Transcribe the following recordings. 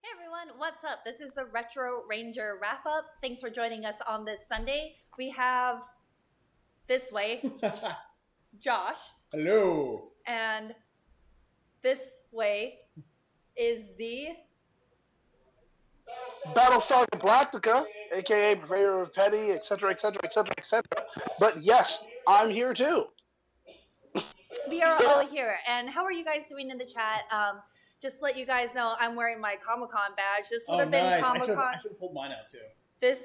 Hey everyone, what's up? This is the Retro Ranger wrap up. Thanks for joining us on this Sunday. We have this way, Josh, Hello. and this way is the. Battlestar Galactica, aka Purveyor of Petty, etc., etc., etc., etc. But yes, I'm here too. We are all here. And how are you guys doing in the chat? Just to let you guys know, I'm wearing my Comic Con badge. This would have been Nice. Comic Con. I should have pulled mine out too. This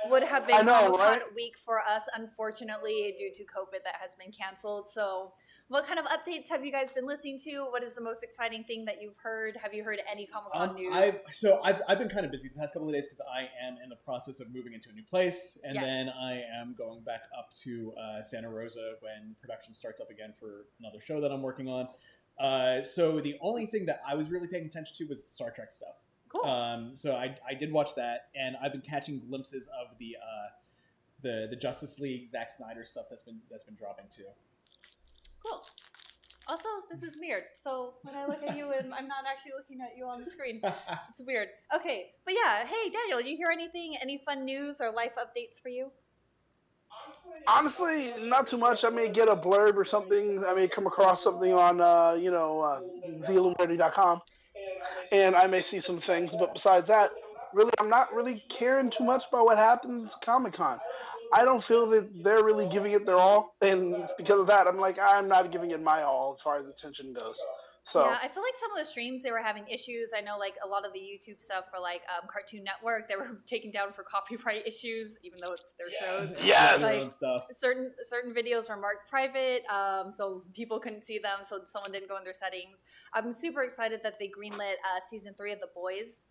would have been I know, Comic Con right? week for us, unfortunately, due to COVID that has been canceled. So, what kind of updates have you guys been listening to? What is the most exciting thing that you've heard? Have you heard any Comic Con news? I've been kind of busy the past couple of days because I am in the process of moving into a new place, and then I am going back up to Santa Rosa when production starts up again for another show that I'm working on. So the only thing that I was really paying attention to was the Star Trek stuff. Cool. So I did watch that, and I've been catching glimpses of the Justice League Zack Snyder stuff that's been dropping too. Cool. Also, this is weird. So when I look at you and I'm not actually looking at you on the screen, it's weird. Okay, but yeah. Hey, Daniel, did you hear anything? Any fun news or life updates for you? Honestly, not too much. I may get a blurb or something. I may come across something on, Illuminerdi.com, and I may see some things. But besides that, really, I'm not really caring too much about what happens at Comic Con. I don't feel that they're really giving it their all, and because of that, I'm not giving it my all as far as attention goes. So yeah, I feel like some of the streams they were having issues. I know like a lot of the YouTube stuff for like Cartoon Network, they were taken down for copyright issues, even though it's their shows. Yes. Like, stuff. certain videos were marked private, so people couldn't see them, so someone didn't go in their settings. I'm super excited that they greenlit season 3 of The Boys.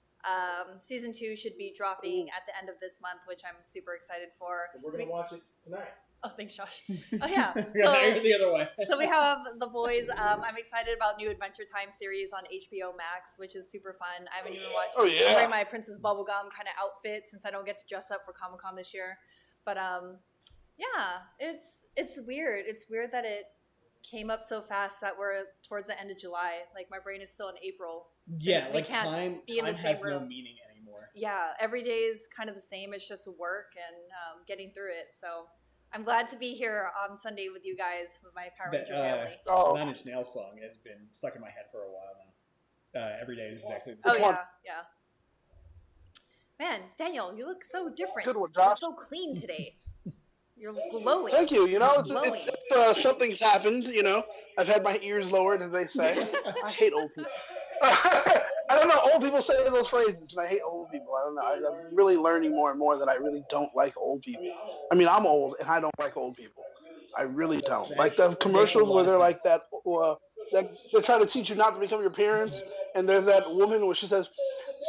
Season 2 should be dropping at the end of this month, which I'm super excited for. We're gonna watch it tonight. Oh, thanks, Josh. Oh, yeah. So, the other way. So we have The Boys. I'm excited about new Adventure Time series on HBO Max, which is super fun. I haven't even watched. Oh, yeah. I'm wearing my Princess Bubblegum kind of outfit since I don't get to dress up for Comic Con this year. But yeah, it's weird. It's weird that it came up so fast that we're towards the end of July. Like my brain is still in April. Yeah, we can't time be in the same has room. no meaning anymore. Yeah, every day is kind of the same. It's just work and getting through it. So I'm glad to be here on Sunday with you guys, with my Power Ranger family. Nine Inch Nails song has been stuck in my head for a while now. Every day is exactly the same. Oh, yeah. Man, Daniel, you look so different. Good one, You're Josh. so clean today. You're glowing. Thank you. Glowing. It's something's happened. I've had my ears lowered, as they say. I hate old people. I don't know. Old people say those phrases, and I hate old people. I don't know. I'm really learning more and more that I really don't like old people. I mean, I'm old, and I don't like old people. I really don't. Like the commercials where they're like that, they're trying to teach you not to become your parents, and there's that woman where she says,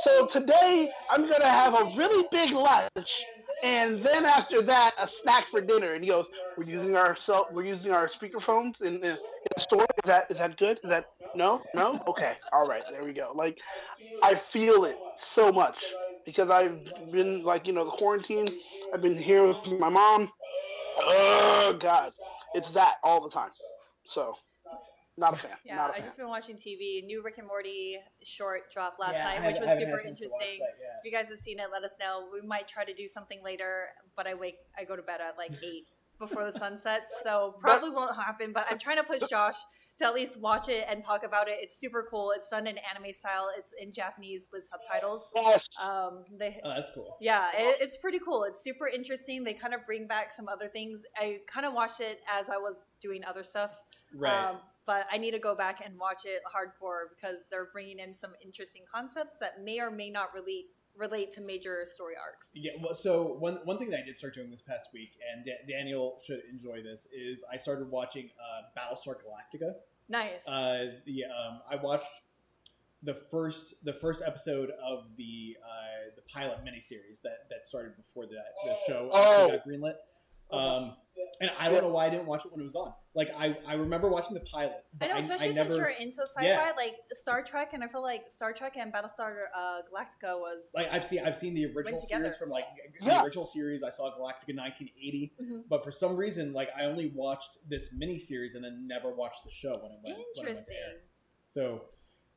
"So today I'm gonna have a really big lunch, and then after that a snack for dinner." And he goes, "We're using our speakerphones in the store. Is that good? Is that no? Okay, all right, there we go." Like, I feel it so much because I've been the quarantine. I've been here with my mom. Oh God, it's that all the time. So, not a fan. Yeah, not a fan. I've just been watching TV. New Rick and Morty short dropped last night, I which was haven't super had a chance to watch interesting. that yet. If you guys have seen it, let us know. We might try to do something later, but I go to bed at like 8 before the sun sets, so probably won't happen. But I'm trying to push Josh to at least watch it and talk about it. It's super cool. It's done in anime style. It's in Japanese with subtitles. Yes. That's cool. Yeah, it's pretty cool. It's super interesting. They kind of bring back some other things. I kind of watched it as I was doing other stuff. Right. But I need to go back and watch it hardcore because they're bringing in some interesting concepts that may or may not relate to major story arcs. Yeah, well, so one thing that I did start doing this past week, and Daniel should enjoy this, is I started watching Battlestar Galactica. Nice. I watched the first episode of the pilot miniseries that started before the show got greenlit. And I don't know why I didn't watch it when it was on. Like I remember watching the pilot. I know, especially since you're into sci-fi, like Star Trek, and I feel like Star Trek and Battlestar Galactica was like I've seen the original series from the original series. I saw Galactica in 1980, but for some reason, like I only watched this miniseries and then never watched the show when it went. Interesting. So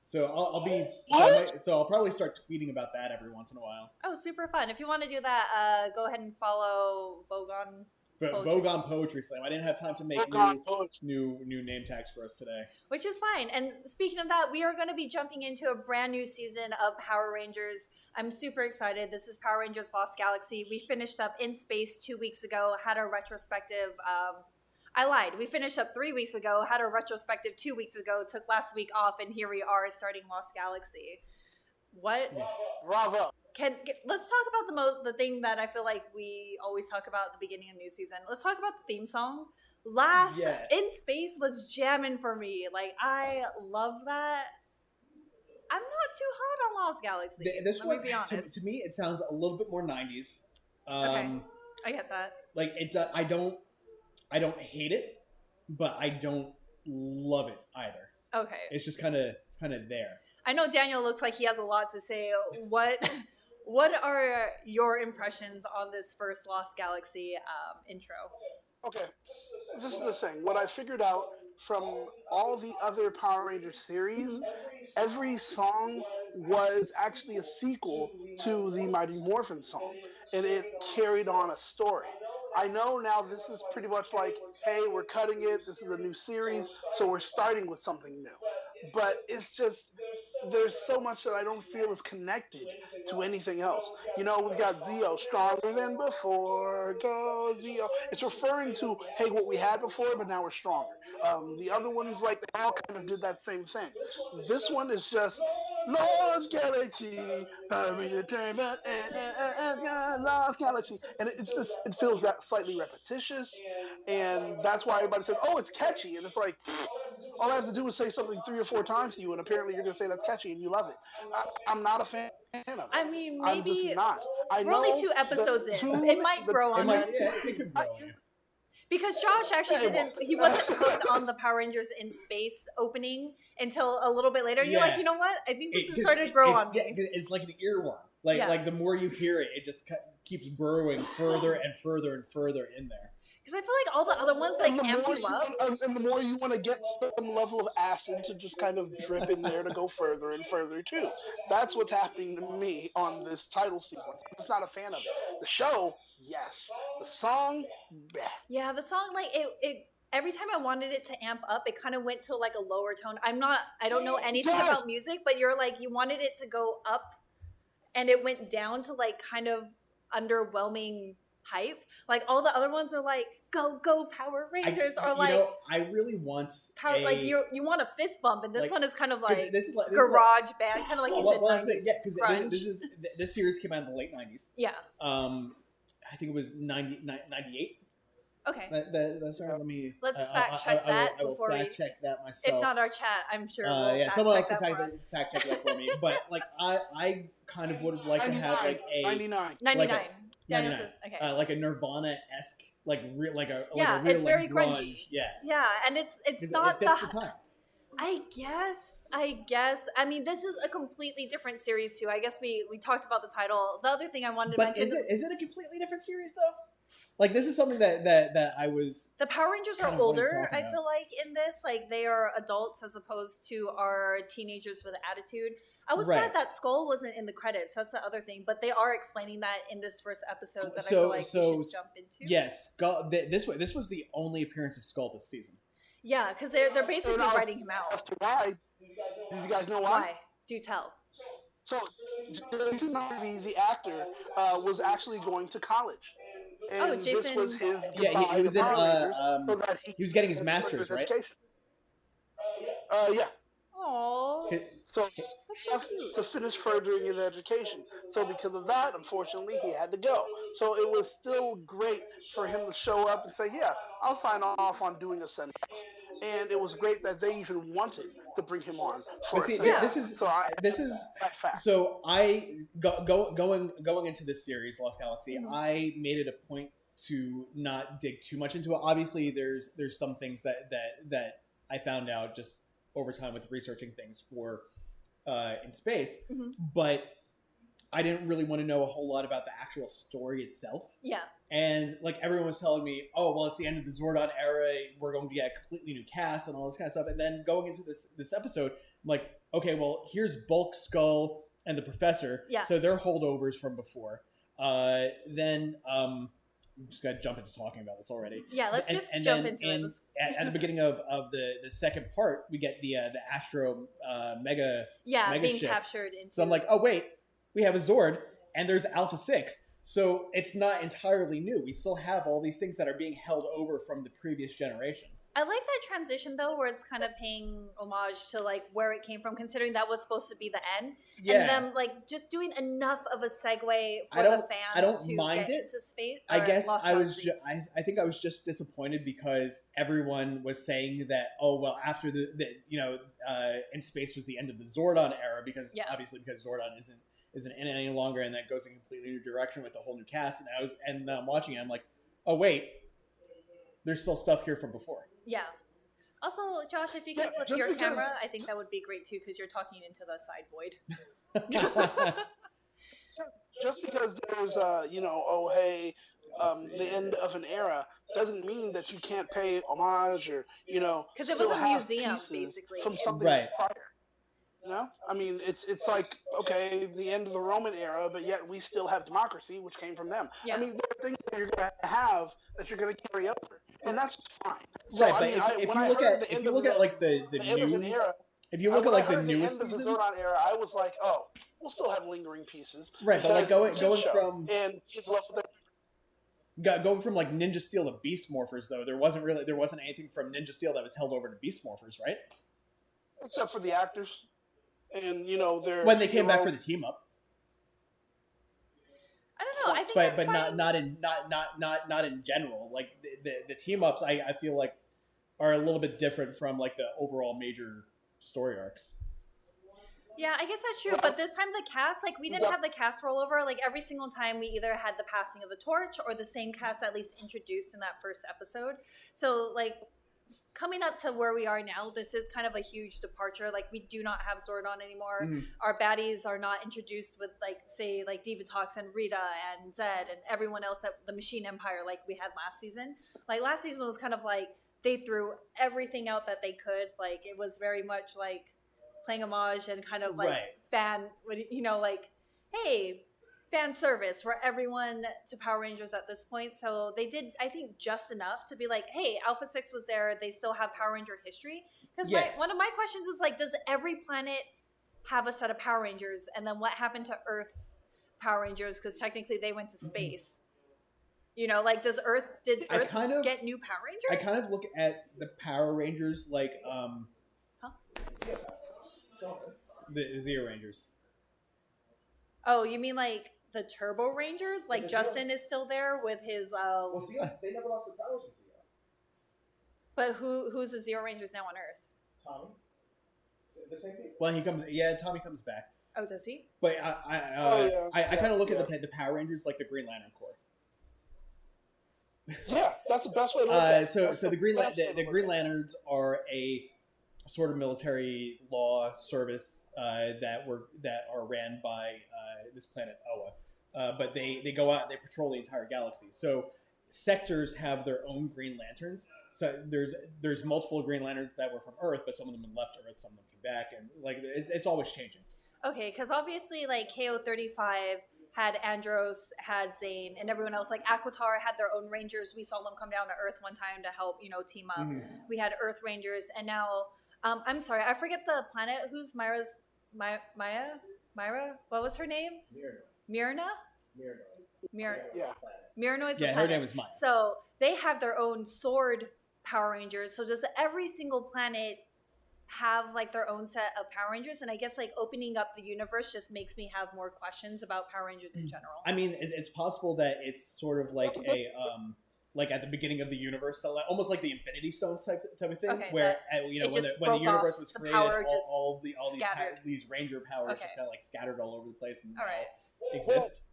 So I'll be What? so I'll probably start tweeting about that every once in a while. Oh, super fun. If you want to do that, go ahead and follow Vogon. Vogue on Poetry Slam. I didn't have time to make new name tags for us today. Which is fine. And speaking of that, we are going to be jumping into a brand new season of Power Rangers. I'm super excited. This is Power Rangers Lost Galaxy. We finished up In Space 2 weeks ago, had our retrospective. I lied. We finished up 3 weeks ago, had a retrospective 2 weeks ago, took last week off, and here we are starting Lost Galaxy. What? Bravo. Let's talk about the thing that I feel like we always talk about at the beginning of new season. Let's talk about the theme song. In Space was jamming for me. Like, I love that. I'm not too hot on Lost Galaxy. This one, to me, it sounds a little bit more 90s. Okay, I get that. Like I don't hate it, but I don't love it either. Okay, it's just kind of there. I know Daniel looks like he has a lot to say. What are your impressions on this first Lost Galaxy intro? Okay, this is the thing. What I figured out from all the other Power Rangers series, every song was actually a sequel to the Mighty Morphin song, and it carried on a story. I know now this is pretty much like, hey, we're cutting it, this is a new series, so we're starting with something new. But it's just, there's so much that I don't feel is connected to anything else. You know, we've got Zeo, stronger than before, go Zeo. It's referring to, hey, what we had before, but now we're stronger. The other ones, like, they all kind of did that same thing. This one is just, Lost Galaxy, entertainment, Lost Galaxy. And it's just, it feels slightly repetitious, and that's why everybody says, oh, it's catchy. And it's like, all I have to do is say something 3 or 4 times to you, and apparently you're going to say that's catchy and you love it. I'm not a fan of it. I mean, I'm just not. We're only 2 episodes in. It might grow on us. Yeah, it could grow. Because Josh actually he wasn't hooked on the Power Rangers in Space opening until a little bit later. You're like, you know what? I think this has started to grow on me. It's like an earworm. Like the more you hear it, it just keeps burrowing further and further and further in there. Because I feel like all the other ones like amp you up. And the more you want to get some level of acid to just kind of drip in there to go further and further too. That's what's happening to me on this title sequence. I'm just not a fan of it. The show, yes. The song, bleh. Yeah, the song, like, it every time I wanted it to amp up, it kind of went to like a lower tone. I don't know anything about music, but you wanted it to go up, and it went down to like kind of underwhelming hype. Like all the other ones are like go Power Rangers, or like, I really want like you want a fist bump, and this one is kind of like this garage band, kind of like you said. Because this series came out in the late 90s. Yeah. I think it was 98. Okay. That's right. Let's fact check that before we fact check that myself. If not our chat, I'm sure. Someone else can fact check that for me. But like I kind of would have liked to have like a 99. Daniel said, okay. Like a Nirvana-esque, like a real it's very like, grunge. grungy. Yeah. Yeah, and it's not it fits the time. I guess. I mean, this is a completely different series too. I guess we talked about the title. The other thing I wanted to mention is it a completely different series though? Like this is something that I was. The Power Rangers are older. I feel like in this, like they are adults as opposed to our teenagers with attitude. I was sad that Skull wasn't in the credits. That's the other thing. But they are explaining that in this first episode that I feel like we should jump into. Yes, Skull. This was the only appearance of Skull this season. Yeah, because they're basically writing him out. Why? Did you guys know why? Why? Do tell. So, Jason Ivey, the actor, was actually going to college. And Jason. This was his he was in. He was getting his master's, right? Yeah. Aww. So so cute. To finish furthering his education. So because of that, unfortunately, he had to go. So it was still great for him to show up and say, yeah, I'll sign off on doing a send-off. And it was great that they even wanted to bring him on. So I going into this series, Lost Galaxy, I made it a point to not dig too much into it. Obviously, there's some things that I found out just over time with researching things for In Space, but I didn't really want to know a whole lot about the actual story itself. Yeah. And like everyone was telling me, oh, well, it's the end of the Zordon era. We're going to get a completely new cast and all this kind of stuff. And then going into this episode, I'm like, okay, well, here's Bulk, Skull, and the Professor. Yeah. So they're holdovers from before. Then I'm just gonna jump into talking about this already. Yeah, let's and, just and jump then into it. At the beginning of the second part, we get the Astro Mega being ship. captured into. So I'm like, oh wait, we have a Zord, and there's Alpha 6. So it's not entirely new. We still have all these things that are being held over from the previous generation. I like that transition though, where it's kind of paying homage to like where it came from, considering that was supposed to be the end. Yeah. And them like just doing enough of a segue for the fans I don't to mind get it. into space. I guess Lost I was. Galaxy. I think I was just disappointed because everyone was saying that, oh well, after the in space was the end of the Zordon era because obviously because Zordon isn't in it any longer, and that goes in a completely new direction with a whole new cast. And I'm watching it, I'm like, oh wait, there's still stuff here from before. Yeah. Also, Josh, if you could flip your camera, I think that would be great too, because you're talking into the side void. Just because there's the end of an era doesn't mean that you can't pay homage or because it was a museum basically from something that's prior. I mean, it's like, okay, the end of the Roman era, but yet we still have democracy, which came from them. I mean, there are things that you're going to have that you're going to carry over, and that's fine. So, right, but if you look at like the new era, if you look at like the newest seasons, seasons, the Zordon era, I was like, oh, we'll still have lingering pieces, right? But like going from and his level going from like Ninja Steel to Beast Morphers, though, there wasn't anything from Ninja Steel that was held over to Beast Morphers, right? Except for the actors, and when they came back for the team up. I don't know. I think, but not in general. Like the team ups, I feel like are a little bit different from like the overall major story arcs. Yeah, I guess that's true. But this time the cast, like we didn't have the cast rollover. Like every single time we either had the passing of the torch or the same cast at least introduced in that first episode. So like coming up to where we are now, this is kind of a huge departure. Like we do not have Zordon anymore. Mm-hmm. Our baddies are not introduced with like say like Divatox and Rita and Zed and everyone else at the Machine Empire like we had last season. Like last season was kind of like they threw everything out that they could. Like it was very much like playing homage and kind of like fan, like, hey, fan service for everyone to Power Rangers at this point. So they did, I think, just enough to be like, hey, Alpha 6 was there. They still have Power Ranger history. Because one of my questions is like, does every planet have a set of Power Rangers? And then what happened to Earth's Power Rangers? Because technically they went to space. Like did Earth get new Power Rangers? I kind of look at the Power Rangers like the Zeo Rangers. Oh, you mean like the Turbo Rangers? Like Justin is still there with his Well, see, they never lost their powers in Zeo. But who's the Zeo Rangers now on Earth? Tommy? Is it the same people? Well, Tommy comes back. Oh, does he? But I kind of look at the Power Rangers like the Green Lantern Corps. Yeah, that's the best way to look at it. So the Green Lanterns are a sort of military law service that are ran by this planet Oa, but they go out and they patrol the entire galaxy. So sectors have their own Green Lanterns. So there's multiple Green Lanterns that were from Earth, but some of them left Earth, some of them came back, and like it's always changing. Okay, because obviously like KO-35 had Andros, had Zane, and everyone else. Like Aquitar had their own Rangers. We saw them come down to Earth one time to help, team up. Mm-hmm. We had Earth Rangers, and now I'm sorry, I forget the planet. Who's Myra? What was her name? Mirinoi. Mirinoi's the planet. Her name is Maya. So they have their own sword Power Rangers. So does every single planet have like their own set of Power Rangers? And I guess like opening up the universe just makes me have more questions about Power Rangers in general. I mean, it's possible that it's sort of like a like at the beginning of the universe, so like, almost like the Infinity Stones type of thing, where when the universe was created, all these Ranger powers just kind of like scattered all over the place and exist.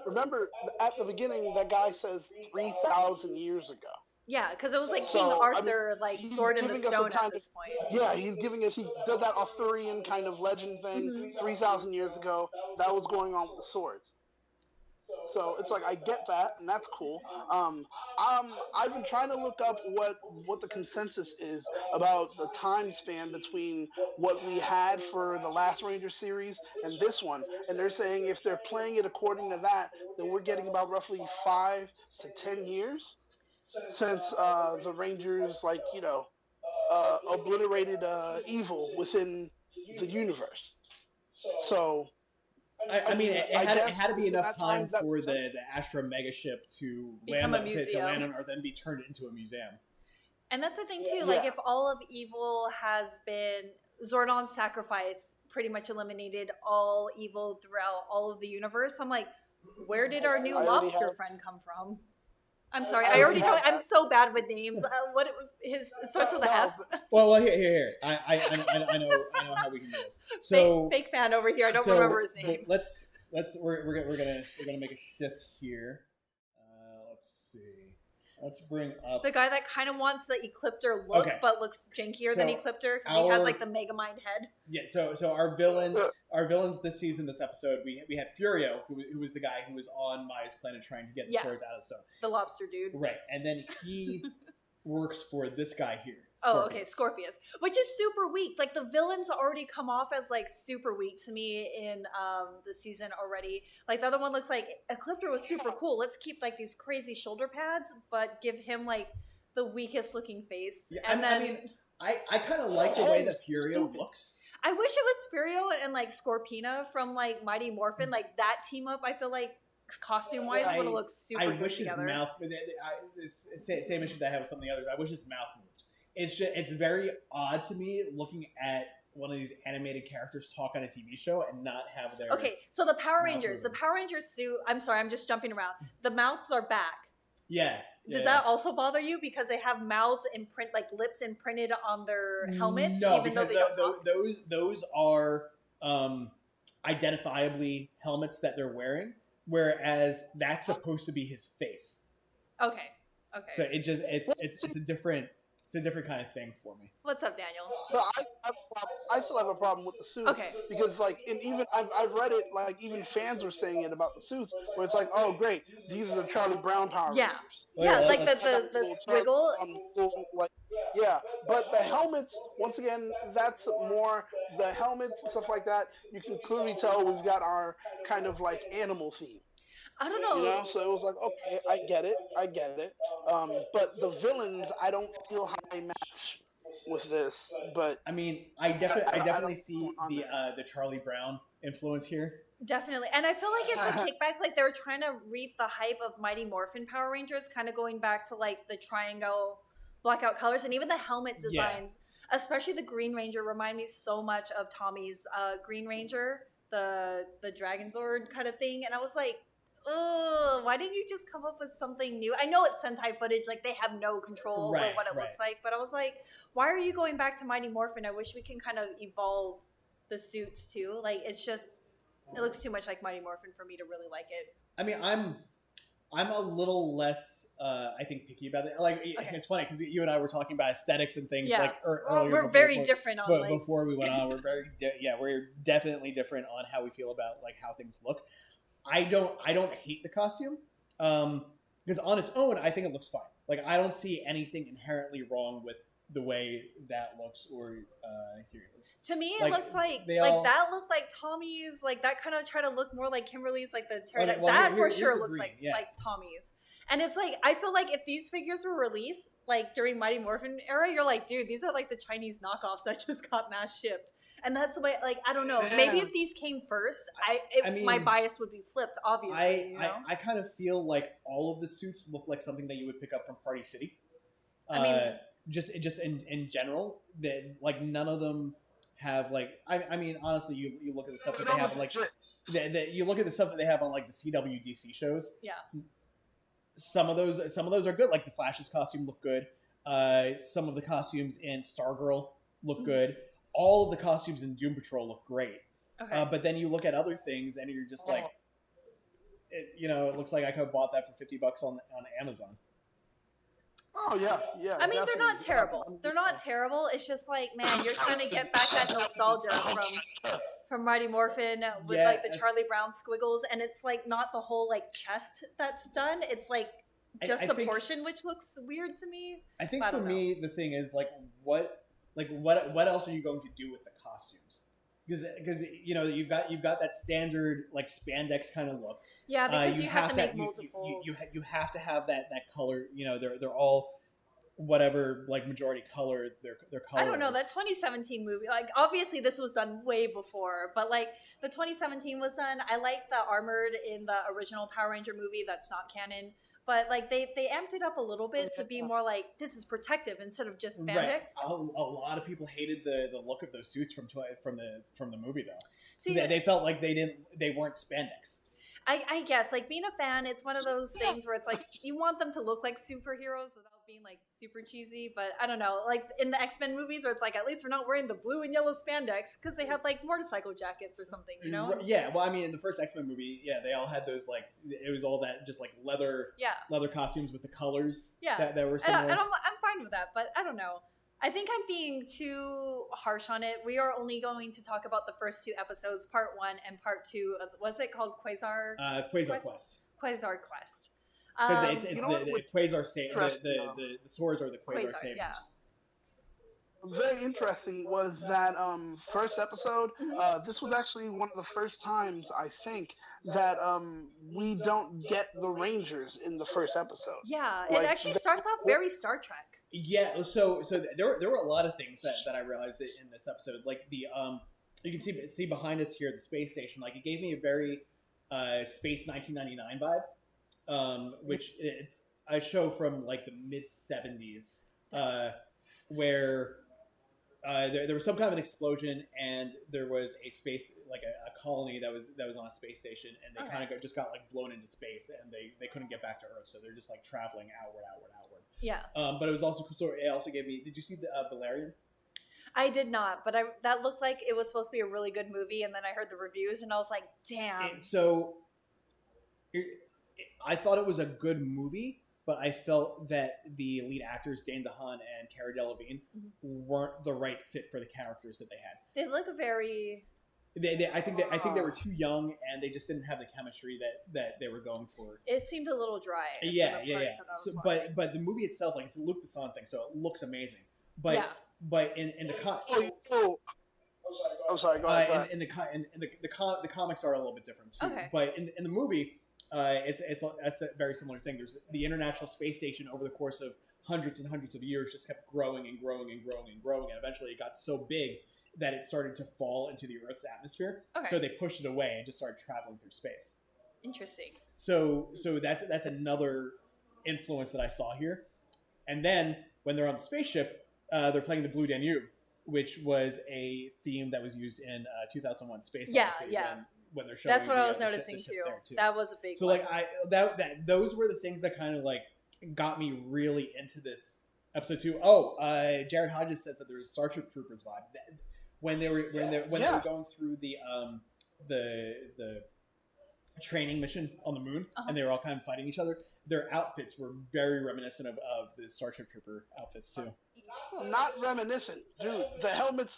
Remember, at the beginning, that guy says 3,000 years ago. Yeah, because it was like King Arthur, Sword in the Stone at this point. Yeah, he did that Arthurian kind of legend thing 3,000 years ago. That was going on with the swords. So it's like I get that, and that's cool. I've been trying to look up what the consensus is about the time span between what we had for the last Ranger series and this one, and they're saying if they're playing it according to that, then we're getting about roughly 5 to 10 years since the Rangers, like, obliterated evil within the universe. So I mean, it I had it guess had to be within enough that time that for makes sense. the Astra megaship to Become land a to land museum. on Earth and be turned into a museum. And that's the thing too. Yeah. Like if all of evil has been Zordon's sacrifice, pretty much eliminated all evil throughout all of the universe. I'm like, where did our new I already lobster have- friend come from? I'm sorry, I I already already know. have I'm that. so bad with names. What it starts with a No, F. Well, here. I know how we can do this. So Fake fan over here. I don't so remember his name. we're gonna make a shift here. Let's see. Let's bring up The guy that kind of wants the Ecliptor look, Okay. but looks jankier than So, Ecliptor because he has our- like the Megamind head. Yeah, so our villains this season, this episode, we had Furio, who was the guy who was on Maya's planet trying to get the Yeah. swords out of the stone. The lobster dude. Right, and then he works for this guy here. Oh, okay, Scorpius, which is super weak. Like the villains already come off as like super weak to me in the season already. Like the other one looks like Ecliptor was super cool. Let's keep like these crazy shoulder pads, but give him like the weakest looking face. Yeah, And I then mean, I kind of like the way that Furio looks. I wish it was Furio and like Scorpina from like Mighty Morphin. Like that team up, I feel like costume wise would have looked super I good wish his together. mouth. It's same issue that I have with some of the others. I wish his mouth moved. It's very odd to me looking at one of these animated characters talk on a TV show and not have their Okay, so the Power mouth Rangers, the moving. Power Rangers suit. I'm sorry, I'm just jumping around. The mouths are back. Yeah. Does that also bother you because they have mouths imprint, like lips imprinted on their helmets, No, even though because they don't talk? those are identifiably helmets that they're wearing, whereas that's supposed to be his face. Okay. So it's a different kind of thing for me. What's up, Daniel? So I still have a problem with the suits. Okay. Because like, and even I've read it, like even fans were saying it about the suits, where it's like, oh great, these are the Charlie Brown Power Yeah. Rangers. Yeah, like let's- the squiggle. Like, yeah, but the helmets, once again, that's more the helmets and stuff like that. You can clearly tell we've got our kind of like animal theme. I don't know. You know, so it was like, okay, I get it. But the villains, I don't feel how they match with this. But I mean, I definitely don't see on the Charlie Brown influence here. Definitely. And I feel like it's a kickback. Like they were trying to reap the hype of Mighty Morphin Power Rangers, kind of going back to like the triangle blackout colors and even the helmet designs. Especially the Green Ranger remind me so much of Tommy's Green Ranger, the Dragon Zord kind of thing. And I was like, oh, why didn't you just come up with something new? I know it's Sentai footage, like they have no control over what it looks like, but I was like, why are you going back to Mighty Morphin? I wish we can kind of evolve the suits too. Like it's just, it looks too much like Mighty Morphin for me to really like it. I mean, I'm a little less, I think, picky about it. Like, it's funny because you and I were talking about aesthetics and things like earlier. We're very different on like... before we went on. We're we're definitely different on how we feel about like how things look. I don't hate the costume because on its own, I think it looks fine. Like, I don't see anything inherently wrong with the way that looks or here it looks. To me, it looks like that looked like Tommy's. Like that kind of try to look more like Kimberly's. Like the for sure looks like Tommy's. And it's like I feel like if these figures were released like during Mighty Morphin era, you're like, dude, these are like the Chinese knockoffs that just got mass shipped. And that's the way, like, I don't know. Maybe if these came first, I mean, my bias would be flipped, obviously. I kind of feel like all of the suits look like something that you would pick up from Party City. I mean, just in general, that like none of them have like. I mean, honestly, you look at the stuff that they have on, like you look at the stuff that they have on like the CWDC shows. Yeah. Some of those are good. Like the Flash's costume look good. Some of the costumes in Stargirl look good. All of the costumes in Doom Patrol look great. Okay. But then you look at other things and you're just like, it looks like I could have bought that for $50 on Amazon. Oh yeah, yeah. I mean, they're Definitely. not terrible. They're not terrible. It's just like, man, you're trying to get back that nostalgia from Mighty Morphin with Yeah, like the Charlie Brown squiggles, and it's like not the whole like chest that's done. It's like just I the think, portion, which looks weird to me. I think But I for don't know. me the thing is like what else are you going to do with the costumes? Because you know you've got that standard like spandex kind of look. Yeah, because you have to make you, multiples. you have to have that color. You know they're all whatever like majority color their color. I don't know, is. that 2017 movie, like obviously this was done way before, but like the 2017 was done. I like the armored in the original Power Ranger movie that's not canon, but like they amped it up a little bit to be more like this is protective instead of just spandex. Right. A lot of people hated the look of those suits from the movie though. See, they felt like they weren't spandex. I guess like being a fan, it's one of those things where it's like you want them to look like superheroes without being like super cheesy, but I don't know, like in the X-Men movies where it's like at least we're not wearing the blue and yellow spandex because they had like motorcycle jackets or something, you know? Yeah, well, I mean, in the first X-Men movie, yeah, they all had those like it was all that just like leather costumes with the colors that were similar. And I'm fine with that, but I don't know. I think I'm being too harsh on it. We are only going to talk about the first 2 episodes, part 1 and part 2. Was it called Quasar? Quasar Quest. Quasar Quest. Because it's the Quasar the swords are the Quasar Sabers. Yeah. Very interesting was that first episode. This was actually one of the first times I think that we don't get the Rangers in the first episode. Yeah, like, it actually starts off very Star Trek. Yeah, so there were a lot of things that I realized in this episode. Like the you can see behind us here the space station. Like it gave me a very Space 1999 vibe, which it's a show from like the mid 70s, where there was some kind of an explosion and there was a space like a colony that was on a space station, and they kind of just got like blown into space, and they couldn't get back to Earth, so they're just like traveling outward. Yeah. But it was also so it also gave me. Did you see the Valerian? I did not, but that looked like it was supposed to be a really good movie, and then I heard the reviews, and I was like, damn. I thought it was a good movie, but I felt that the lead actors, Dane DeHaan and Cara Delevingne, weren't the right fit for the characters that they had. They look very... I think they were too young, and they just didn't have the chemistry that they were going for. It seemed a little dry. Yeah. So, but the movie itself, like it's a Luc Besson thing, so it looks amazing. But in the I'm sorry. Go ahead. In the comics are a little bit different too. Okay. But in the movie, it's a very similar thing. There's the International Space Station over the course of hundreds and hundreds of years just kept growing and growing and growing and growing, and eventually it got so big that it started to fall into the Earth's atmosphere. Okay. So they pushed it away and just started traveling through space. Interesting. So that's another influence that I saw here. And then when they're on the spaceship, they're playing the Blue Danube, which was a theme that was used in 2001: Space Odyssey. When they're showing that's what I was the noticing ship too. That was a big. So one. like those were the things that kind of like got me really into this episode 2. Jared Hodges says that there was Starship Troopers vibe when they were going through the training mission on the moon, and they were all kind of fighting each other. Their outfits were very reminiscent of the Starship Trooper outfits too. Not reminiscent, dude. The helmets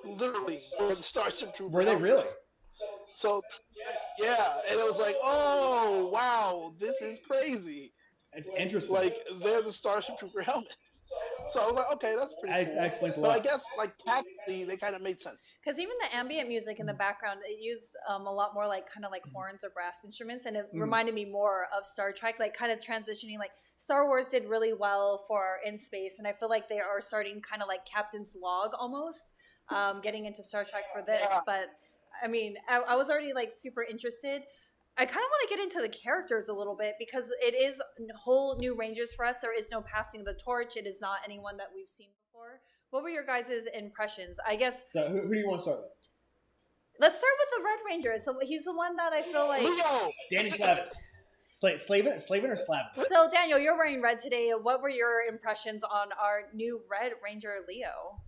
literally were the Starship Troopers. Were they really? So, yeah, and it was like, oh wow, this is crazy. It's interesting. Like they're the Starship Trooper helmets. So I was like, okay, that's pretty cool. That explains a lot. But I guess, like, tactically, they kind of made sense. Because even the ambient music in the background, it used a lot more like kind of like horns or brass instruments, and it reminded me more of Star Trek, like kind of transitioning. Like Star Wars did really well for in space, and I feel like they are starting kind of like Captain's Log almost, getting into Star Trek for this. Yeah. But I mean, I was already like super interested. I kind of want to get into the characters a little bit because it is whole new Rangers for us. There is no passing the torch. It is not anyone that we've seen before. What were your guys' impressions? I guess. So who do you want to start with? Let's start with the Red Ranger. So he's the one that I feel like. Leo! Danny Slavin. Slavin or Slavin? So Daniel, you're wearing red today. What were your impressions on our new Red Ranger, Leo?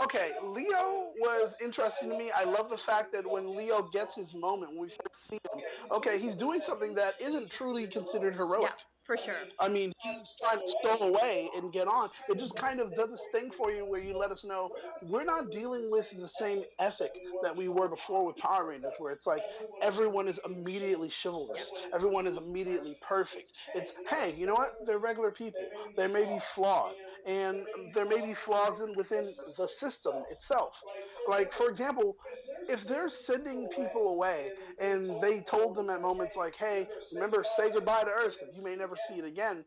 Okay, Leo was interesting to me. I love the fact that when Leo gets his moment, when we first see him, okay, he's doing something that isn't truly considered heroic. For sure. I mean, he's trying to stow away and get on. It just kind of does this thing for you where you let us know we're not dealing with the same ethic that we were before with Power Rangers, where it's like everyone is immediately chivalrous, everyone is immediately perfect. It's, hey, you know what? They're regular people. There may be flaws, and there may be flaws within the system itself. Like, for example, if they're sending people away and they told them at moments like, hey, remember, say goodbye to Earth because you may never see it again,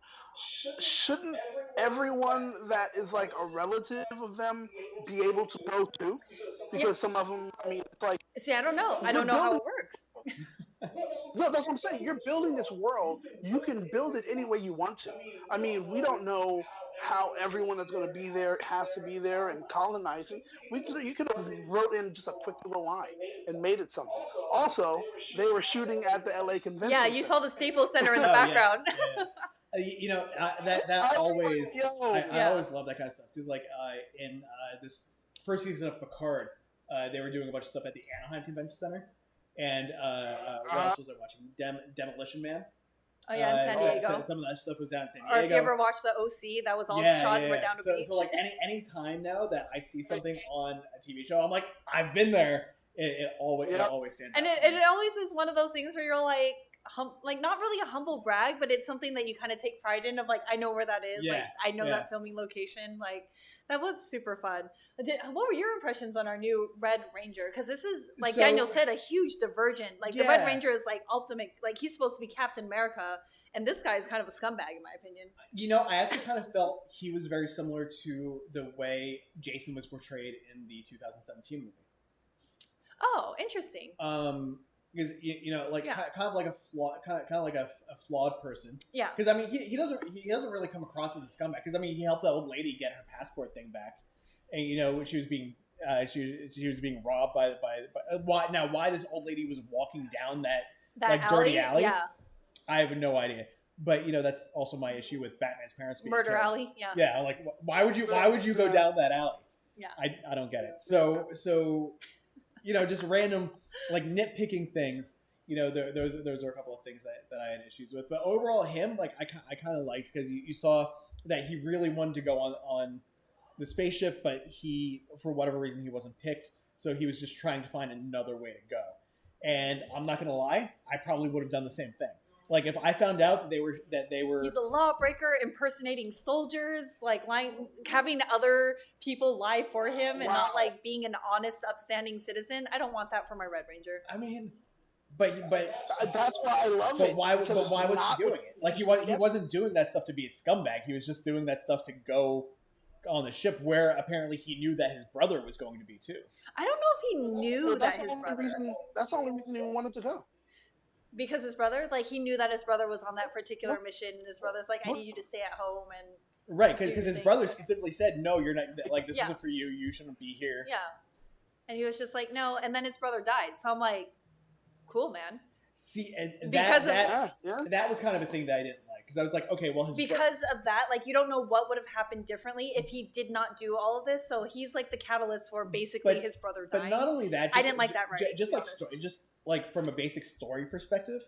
shouldn't everyone that is like a relative of them be able to go too? Yeah. Because some of them, I mean, it's like See, I don't know. I you're don't know how building. it works. No, that's what I'm saying. You're building this world. You can build it any way you want to. I mean, we don't know how everyone that's going to be there has to be there and colonizing. You could have wrote in just a quick little line and made it something. Also, they were shooting at the LA Convention Yeah, you Center. saw the Staples Center in the Oh, yeah, background. yeah. You know, that I was always like, yo. I Yeah. always love that kind of stuff because like in this first season of Picard, they were doing a bunch of stuff at the Anaheim Convention Center, and what else was I watching? Demolition Man. Oh yeah, in San Diego. So some of that stuff was down in San Diego. Or if you ever watched the OC, that was all shot right down to so, beach. So like any time now that I see something on a TV show, I'm like, I've been there. It always stands and out. it always is one of those things where you're like not really a humble brag, but it's something that you kind of take pride in. Of like, I know where that is. Yeah, like, I know that filming location. Like, that was super fun. What were your impressions on our new Red Ranger? Because this is, like Daniel said, a huge divergent. Like, the Red Ranger is like ultimate. Like, he's supposed to be Captain America, and this guy is kind of a scumbag, in my opinion. You know, I actually kind of felt he was very similar to the way Jason was portrayed in the 2017 movie. Oh, interesting. Because you know, like kind of like a flawed person. Yeah. Because I mean, he doesn't really come across as a scumbag. Because I mean, he helped that old lady get her passport thing back, and you know, she was being being robbed by why this old lady was walking down that like alley? Dirty alley. Yeah. I have no idea. But you know, that's also my issue with Batman's parents being murder killed. Alley. Yeah. Yeah. I'm like, why would you go down that alley? Yeah. I don't get it. So you know, just random like nitpicking things. You know, those are a couple of things that I had issues with. But overall, him, like I kind of liked because you saw that he really wanted to go on the spaceship, but he, for whatever reason, he wasn't picked. So he was just trying to find another way to go. And I'm not gonna lie, I probably would have done the same thing. Like if I found out that they were he's a lawbreaker impersonating soldiers, like having other people lie for him and not like being an honest, upstanding citizen. I don't want that for my Red Ranger. I mean, but that's why I love it. Why was he doing it? Like he wasn't doing that stuff to be a scumbag. He was just doing that stuff to go on the ship where apparently he knew that his brother was going to be too. I don't know if he knew that his brother. That's the only reason he wanted to go. Because his brother, like he knew that his brother was on that particular mission, and his brother's like, I need you to stay at home and right, because his brother specifically said, no, you're not. Like this isn't for you. You shouldn't be here. Yeah, and he was just like, no. And then his brother died, so I'm like, cool, man. See, and that that was kind of a thing that I didn't like because I was like, okay, well, of that, like you don't know what would have happened differently if he did not do all of this. So he's like the catalyst for basically his brother dying. But not only that, I didn't like that. Right? Just like from a basic story perspective,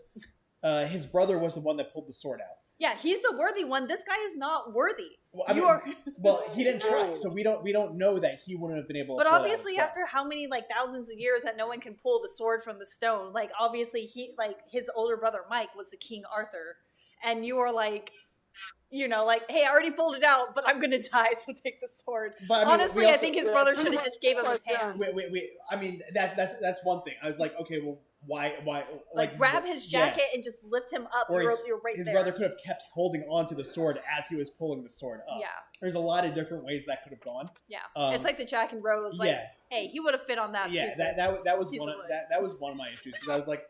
his brother was the one that pulled the sword out. Yeah, he's the worthy one. This guy is not worthy. Well, well, he didn't try, so we don't know that he wouldn't have been able to. But obviously, after how many like thousands of years that no one can pull the sword from the stone, like obviously he like his older brother Mike was the King Arthur, and you are like, you know, like, hey, I already pulled it out, but I'm gonna die, so take the sword. But honestly, I think his brother should have just gave him his hand. I mean, that's one thing. I was like, okay, well. Why? Like grab his jacket and just lift him up. Or you're right his there. brother could have kept holding on to the sword as he was pulling the sword up. Yeah. There's a lot of different ways that could have gone. Yeah. It's like the Jack and Rose. Like, hey, he would have fit on that. Yeah, that was one of my issues because I was like,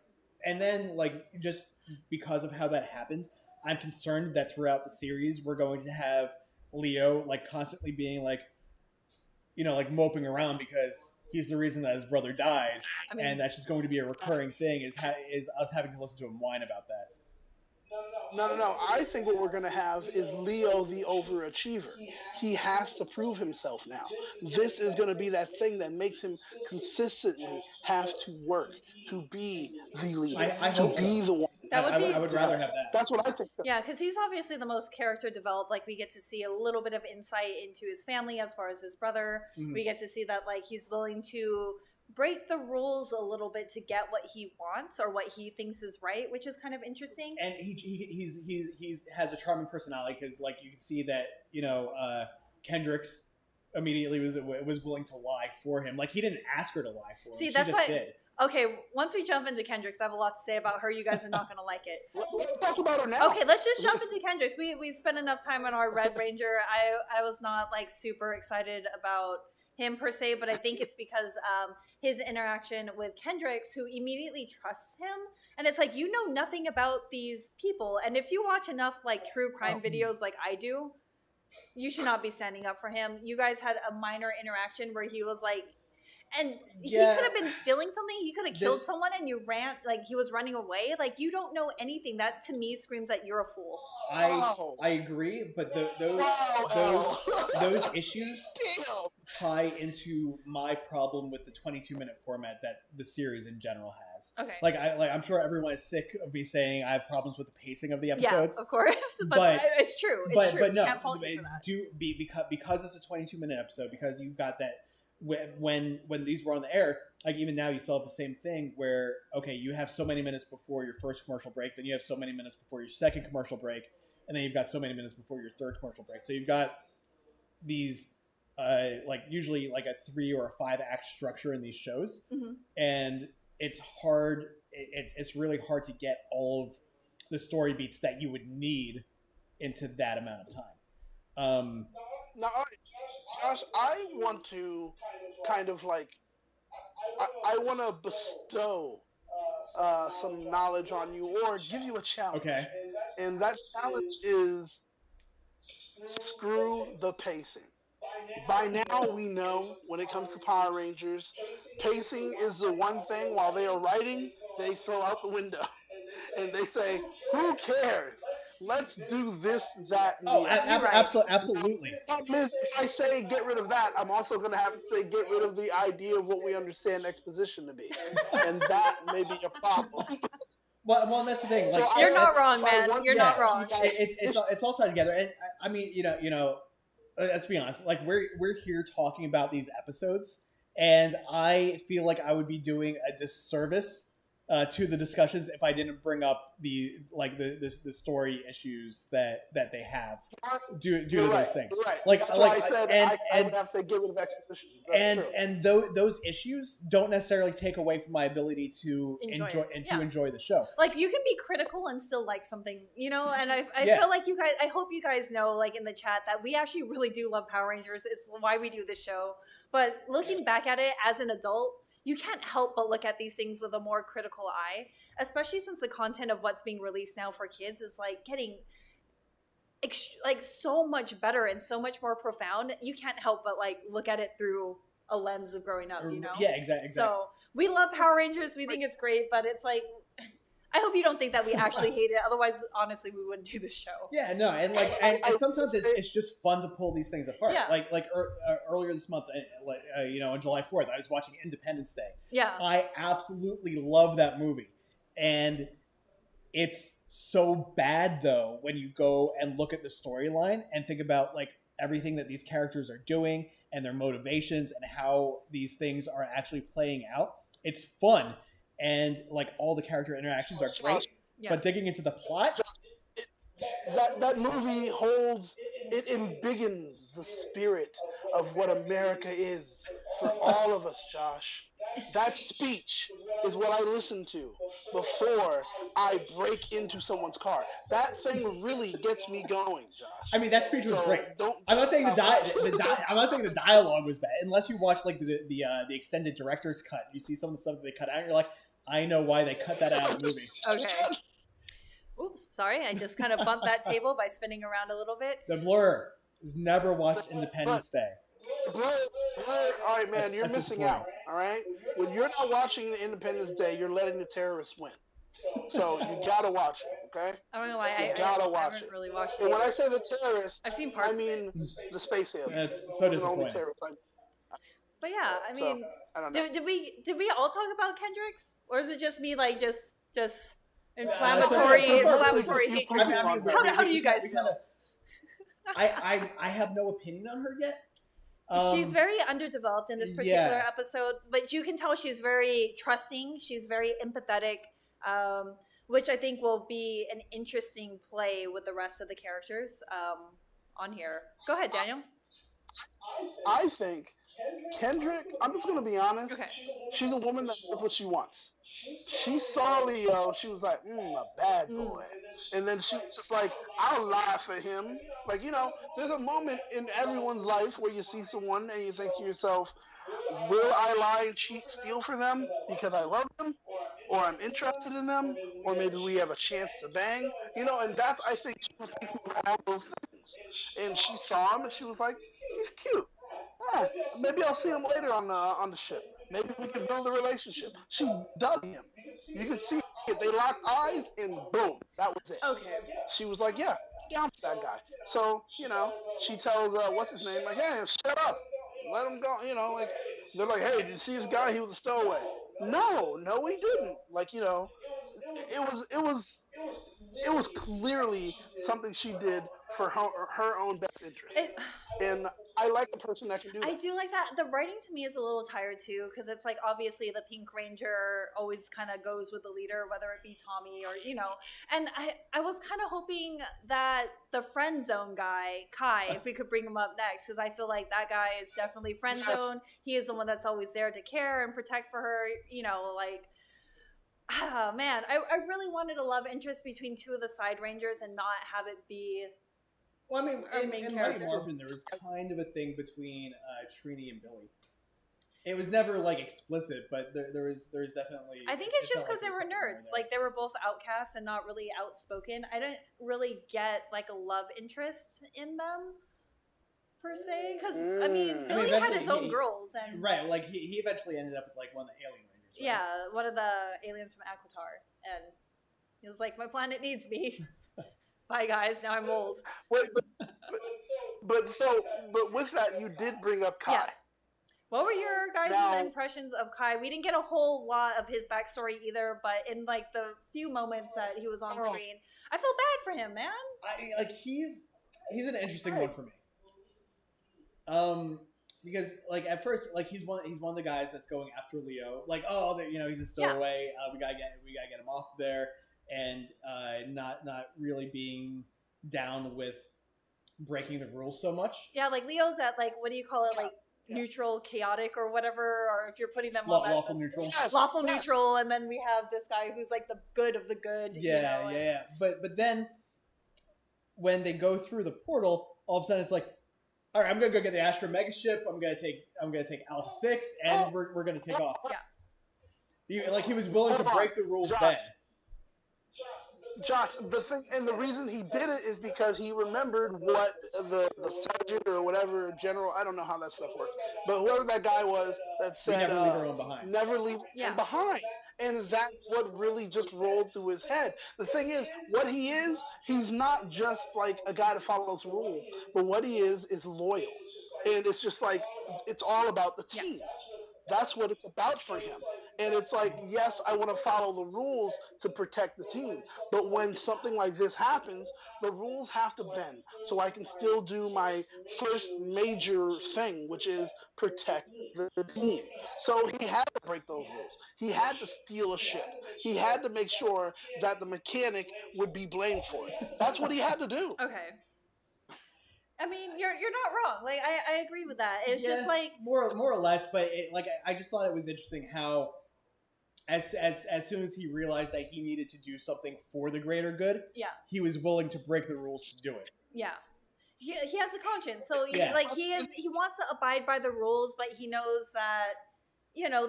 and then like just because of how that happened, I'm concerned that throughout the series we're going to have Leo like constantly being like, you know, like moping around because he's the reason that his brother died, and that's just going to be a recurring thing. Is us having to listen to him whine about that. No. I think what we're going to have is Leo the overachiever. He has to prove himself now. This is going to be that thing that makes him consistently have to work to be the leader, I hope be so. the one. That would be. I would rather have that. That's what I think. Yeah, because he's obviously the most character developed. Like, we get to see a little bit of insight into his family as far as his brother. Mhm. We get to see that, like, he's willing to break the rules a little bit to get what he wants or what he thinks is right, which is kind of interesting. And he's has a charming personality because, like, you can see that, you know, Kendricks immediately was willing to lie for him. Like, he didn't ask her to lie for him. See, She that's just why. did. Okay, once we jump into Kendricks, I have a lot to say about her. You guys are not going to like it. Let's talk about her now. Okay, let's just jump into Kendricks. We spent enough time on our Red Ranger. I was not, like, super excited about him per se, but I think it's because his interaction with Kendricks, who immediately trusts him. And it's like, you know nothing about these people. And if you watch enough, like, true crime videos like I do, you should not be standing up for him. You guys had a minor interaction where he was like, and he could have been stealing something. He could have killed someone, and you ran, like, he was running away. Like, you don't know anything. That, to me, screams that you're a fool. I agree, but those issues tie into my problem with the 22-minute format that the series in general has. Okay. Like, I'm sure everyone is sick of me saying I have problems with the pacing of the episodes. Yeah, of course. But it's true. It's true. But no, Can't fault you for that. because it's a 22-minute episode, because you've got that when these were on the air, like, even now you still have the same thing where, okay, you have so many minutes before your first commercial break, then you have so many minutes before your second commercial break, and then you've got so many minutes before your third commercial break. So you've got these like, usually like a 3 or a 5 act structure in these shows, and it's hard. It's really hard to get all of the story beats that you would need into that amount of time. Now, Josh, I want to kind of like, I want to bestow some knowledge on you, or give you a challenge. Okay. And that challenge is screw the pacing. By now, we know when it comes to Power Rangers, pacing is the one thing. While they are writing, they throw out the window, and they say, "Who cares? Let's do this, that, and Oh, the other." absolutely. If I say get rid of that, I'm also going to have to say get rid of the idea of what we understand exposition to be, and that may be a problem. Well, that's the thing. Like, You're not wrong, man. You're not wrong. It's all tied together, and I mean, you know, let's be honest. Like, we're here talking about these episodes, and I feel like I would be doing a disservice to the discussions if I didn't bring up the story issues that they have due to those things. Right. Like, that's why I said I would have to get rid of exposition. And those issues don't necessarily take away from my ability to enjoy the show. Like, you can be critical and still like something, you know. And I feel like you guys. I hope you guys know, like, in the chat, that we actually really do love Power Rangers. It's why we do this show. But looking back at it as an adult, you can't help but look at these things with a more critical eye, especially since the content of what's being released now for kids is, like, getting like so much better and so much more profound. You can't help but, like, look at it through a lens of growing up, you know? Yeah, exactly. So we love Power Rangers. We think it's great, but it's like, I hope you don't think that we actually hate it. Otherwise, honestly, we wouldn't do this show. Yeah, no, and sometimes it's just fun to pull these things apart. Yeah. Like earlier this month, you know, on July 4th, I was watching Independence Day. Yeah. I absolutely love that movie, and it's so bad though when you go and look at the storyline and think about, like, everything that these characters are doing and their motivations and how these things are actually playing out. It's fun. And, like, all the character interactions are great, but digging into the plot, that movie it embiggens the spirit of what America is for all of us, Josh. That speech is what I listen to before I break into someone's car. That thing really gets me going, Josh. I mean, that speech was great. I'm not saying I'm not saying the dialogue was bad, unless you watch, like, the extended director's cut. You see some of the stuff that they cut out, and you're like, I know why they cut that out of the movie. Okay. Oops, sorry. I just kind of bumped that table by spinning around a little bit. The Blur has never watched Independence Day. Blur, all right, man, you're missing out, all right? When you're not watching the Independence Day, you're letting the terrorists win. So you gotta watch it, okay? I don't know why I haven't really watched it. And when I say the terrorists, I've seen parts I mean the space aliens. That's so disappointing. But yeah, I mean, I don't know. did we all talk about Kendricks, or is it just me, like, just Inflammatory You hatred. How do you guys feel? I have no opinion on her yet. She's very underdeveloped in this particular episode, but you can tell she's very trusting. She's very empathetic, which I think will be an interesting play with the rest of the characters on here. Go ahead, Daniel. I think Kendrick, I'm just gonna be honest. Okay. She's a woman that knows what she wants. She saw Leo, she was like, a bad boy. And then she was just like, I'll lie for him. Like, there's a moment in everyone's life where you see someone and you think to yourself, will I lie and cheat, steal for them because I love them? Or I'm interested in them? Or maybe we have a chance to bang? And that's, I think she was thinking of all those things. And she saw him and she was like, he's cute. Yeah, maybe I'll see him later on the ship. Maybe we can build a relationship. She dug him. You can see it. They locked eyes and boom, that was it. Okay. She was like, yeah, down for that guy. So, she tells, what's his name? Like, hey, shut up. Let him go. Like, they're like, hey, did you see this guy? He was a stowaway. No, he didn't. Like, it was clearly something she did for her own best interest. And I like a person that can do that. I do like that. The writing to me is a little tired too, because it's like obviously the Pink Ranger always kind of goes with the leader, whether it be Tommy or And I was kind of hoping that the friend zone guy, Kai, if we could bring him up next, because I feel like that guy is definitely friend zone. He is the one that's always there to care and protect for her. Man, I really wanted a love interest between two of the side rangers and not have it be. Well, I mean, in Mighty Morphin, there was kind of a thing between Trini and Billy. It was never like explicit, but there was definitely. I think it's just because they were nerds. Like they were both outcasts and not really outspoken. I didn't really get like a love interest in them per se, because I mean, Billy had his own girls and right. Like he eventually ended up with like one of the alien rangers. Right? Yeah, one of the aliens from Aquitar, and he was like, "My planet needs me." Bye, guys. Now I'm old. Wait, but with that, you did bring up Kai. Yeah. What were your guys' impressions of Kai? We didn't get a whole lot of his backstory either, but in like the few moments that he was on screen, I felt bad for him, man. He's an interesting one for me. Because like at first, like he's one of the guys that's going after Leo. Like, he's a stowaway. We gotta get him off there. And not really being down with breaking the rules so much. Yeah, like Leo's at like, what do you call it, like neutral, chaotic, or whatever. Or if you're putting them on that, lawful neutral, lawful neutral, and then we have this guy who's like the good of the good. Yeah. But then when they go through the portal, all of a sudden it's like, all right, I'm gonna go get the Astro Mega Ship. I'm gonna take Alpha 6, and we're gonna take off. Yeah. He was willing to break the rules then. Josh, the thing and the reason he did it is because he remembered what the sergeant or whatever general, I don't know how that stuff works, but whoever that guy was that said never leave our own behind. Never leave him behind. And that's what really just rolled through his head. The thing is, what he is, he's not just like a guy that follows rules, but what he is loyal. And it's just like, it's all about the team. Yeah. That's what it's about for him. And it's like, yes, I want to follow the rules to protect the team. But when something like this happens, the rules have to bend. So I can still do my first major thing, which is protect the team. So he had to break those rules. He had to steal a ship. He had to make sure that the mechanic would be blamed for it. That's what he had to do. Okay. I mean, you're not wrong. Like, I agree with that. It's just like more or less, but I just thought it was interesting how as soon as he realized that he needed to do something for the greater good, he was willing to break the rules to do it. Yeah. He has a conscience. So he wants to abide by the rules, but he knows that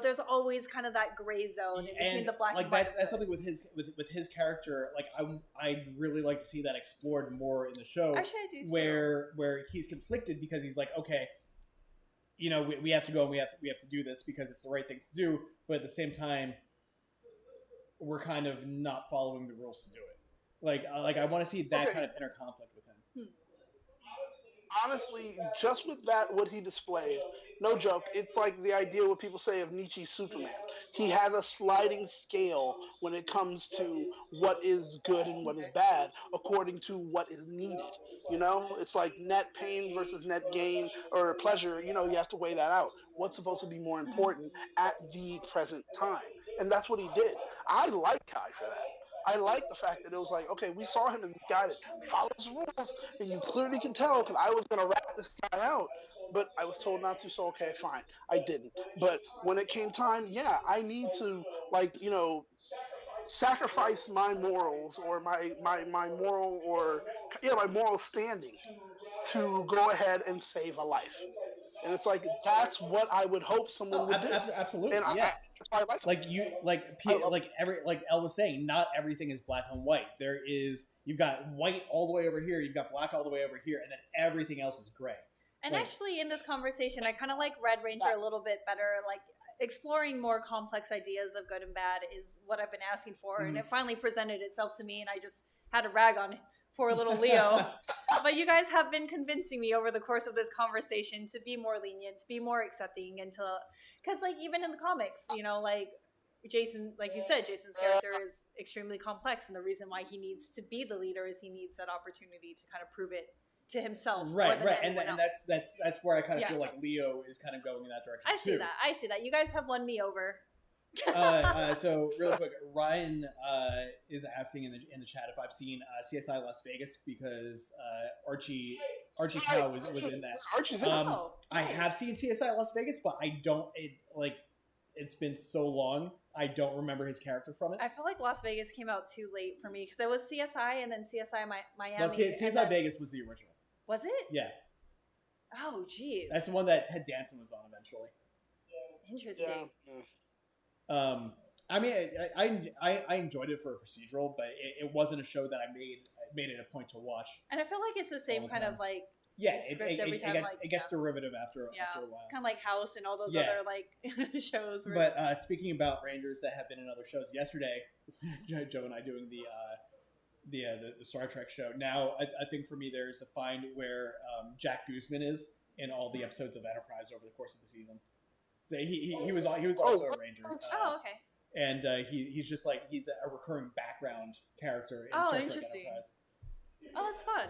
there's always kind of that gray zone in between the black and white. That's something with his character. Like I'd really like to see that explored more in the show. Actually, I do. Where he's conflicted because he's like, okay, we have to go and we have to do this because it's the right thing to do, but at the same time, we're kind of not following the rules to do it. Like I want to see that kind of inner conflict with him. honestly, just with that, what he displayed, no joke, it's like the idea what people say of Nietzsche's Superman. He has a sliding scale when it comes to what is good and what is Okay. bad, according to what is needed. It's like net pain versus net gain or pleasure. You have to weigh that out. What's supposed to be more important at the present time? And that's what he did. I like Kai for that. I like the fact that it was like, okay, we saw him as this guy that follows rules, and you clearly can tell because I was gonna rat this guy out, but I was told not to. So okay, fine, I didn't. But when it came time, yeah, I need to like sacrifice my morals or my moral or my moral standing to go ahead and save a life. And it's like that's what I would hope someone Oh, would do. absolutely, And yeah. that's why I like Like you, I love like Elle was saying, not everything is black and white. You've got white all the way over here, you've got black all the way over here, and then everything else is gray. And Like, actually, in this conversation, I kind of like Red Ranger a little bit better. Like exploring more complex ideas of good and bad is what I've been asking for, and it finally presented itself to me. And I just had to rag on poor little Leo. But you guys have been convincing me over the course of this conversation to be more lenient, to be more accepting, because like even in the comics, like Jason, like you said, Jason's character is extremely complex, and the reason why he needs to be the leader is he needs that opportunity to kind of prove it to himself. right, more than and anyone that's where I kind of Yes. feel like Leo is kind of going in that direction. I see too. that. I see that. You guys have won me over. So really quick, Ryan is asking in the chat if I've seen CSI Las Vegas because Archie Cow was in that. Archie's in Oh, I nice. have seen CSI Las Vegas, but I don't. It's been so long, I don't remember his character from it. I feel like Las Vegas came out too late for me because it was CSI and then CSI Miami. Well, CSI and then- Vegas was the original. Was it? Yeah, Oh, geez. that's the one that Ted Danson was on eventually. Interesting. Yeah. I mean, I enjoyed it for a procedural, but it wasn't a show that I made it a point to watch. And I feel like it's the same All the kind time. of like Yeah, script every time, it gets derivative after a while. kind of like House and all those Yeah. other like shows. Where But it's- speaking about Rangers that have been in other shows, yesterday, Joe and I doing the Star Trek show. Now, I think for me, there's a find where Jack Guzman is in all the episodes of Enterprise over the course of the season. He was also a Ranger. oh, okay. And he's just like he's a recurring background character in Oh, Star Trek interesting. Enterprise. Oh, that's fun.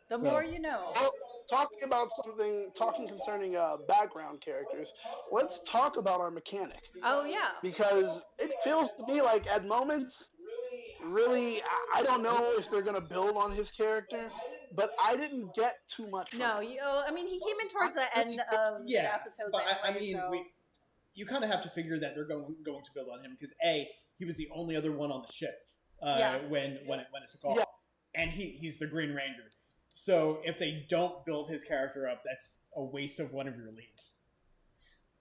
The So- more you know. Well, talking concerning background characters, let's talk about our mechanic. Oh, yeah. Because it feels to me like at moments, really, I don't know if they're going to build on his character, but I didn't get too much from No, it. I mean, he came in towards the end of the episodes but I anyway, mean, so... you kind of have to figure that they're going to build on him because he was the only other one on the ship when it took off, and he's the Green Ranger. So if they don't build his character up, that's a waste of one of your leads.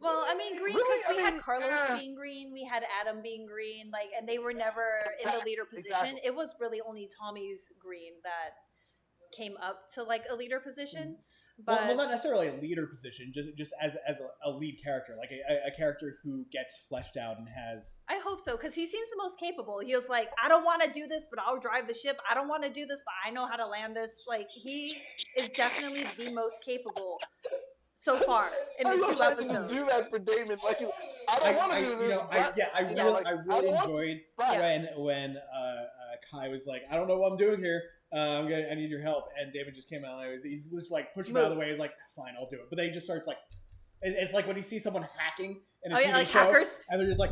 Well, I mean, green Really? because we I had mean, Carlos being green, we had Adam being green, like, and they were never in the leader position. Exactly. It was really only Tommy's green that came up to like a leader position. But Well, not necessarily a leader position, just as a lead character, like a character who gets fleshed out and has. I hope so, because he seems the most capable. He was like, I don't want to do this, but I'll drive the ship. I don't want to do this, but I know how to land this. Like, he is definitely the most capable so far in the two episodes. Do that for Daymond. Like, I don't want to do this. I really enjoyed Yeah. when Kai was like, I don't know what I'm doing here. I need your help. And David just came out and he was like push him out of the way. He's like, fine, I'll do it. But then he just starts like, it's like when you see someone hacking in a TV like show, hackers? and they're just like,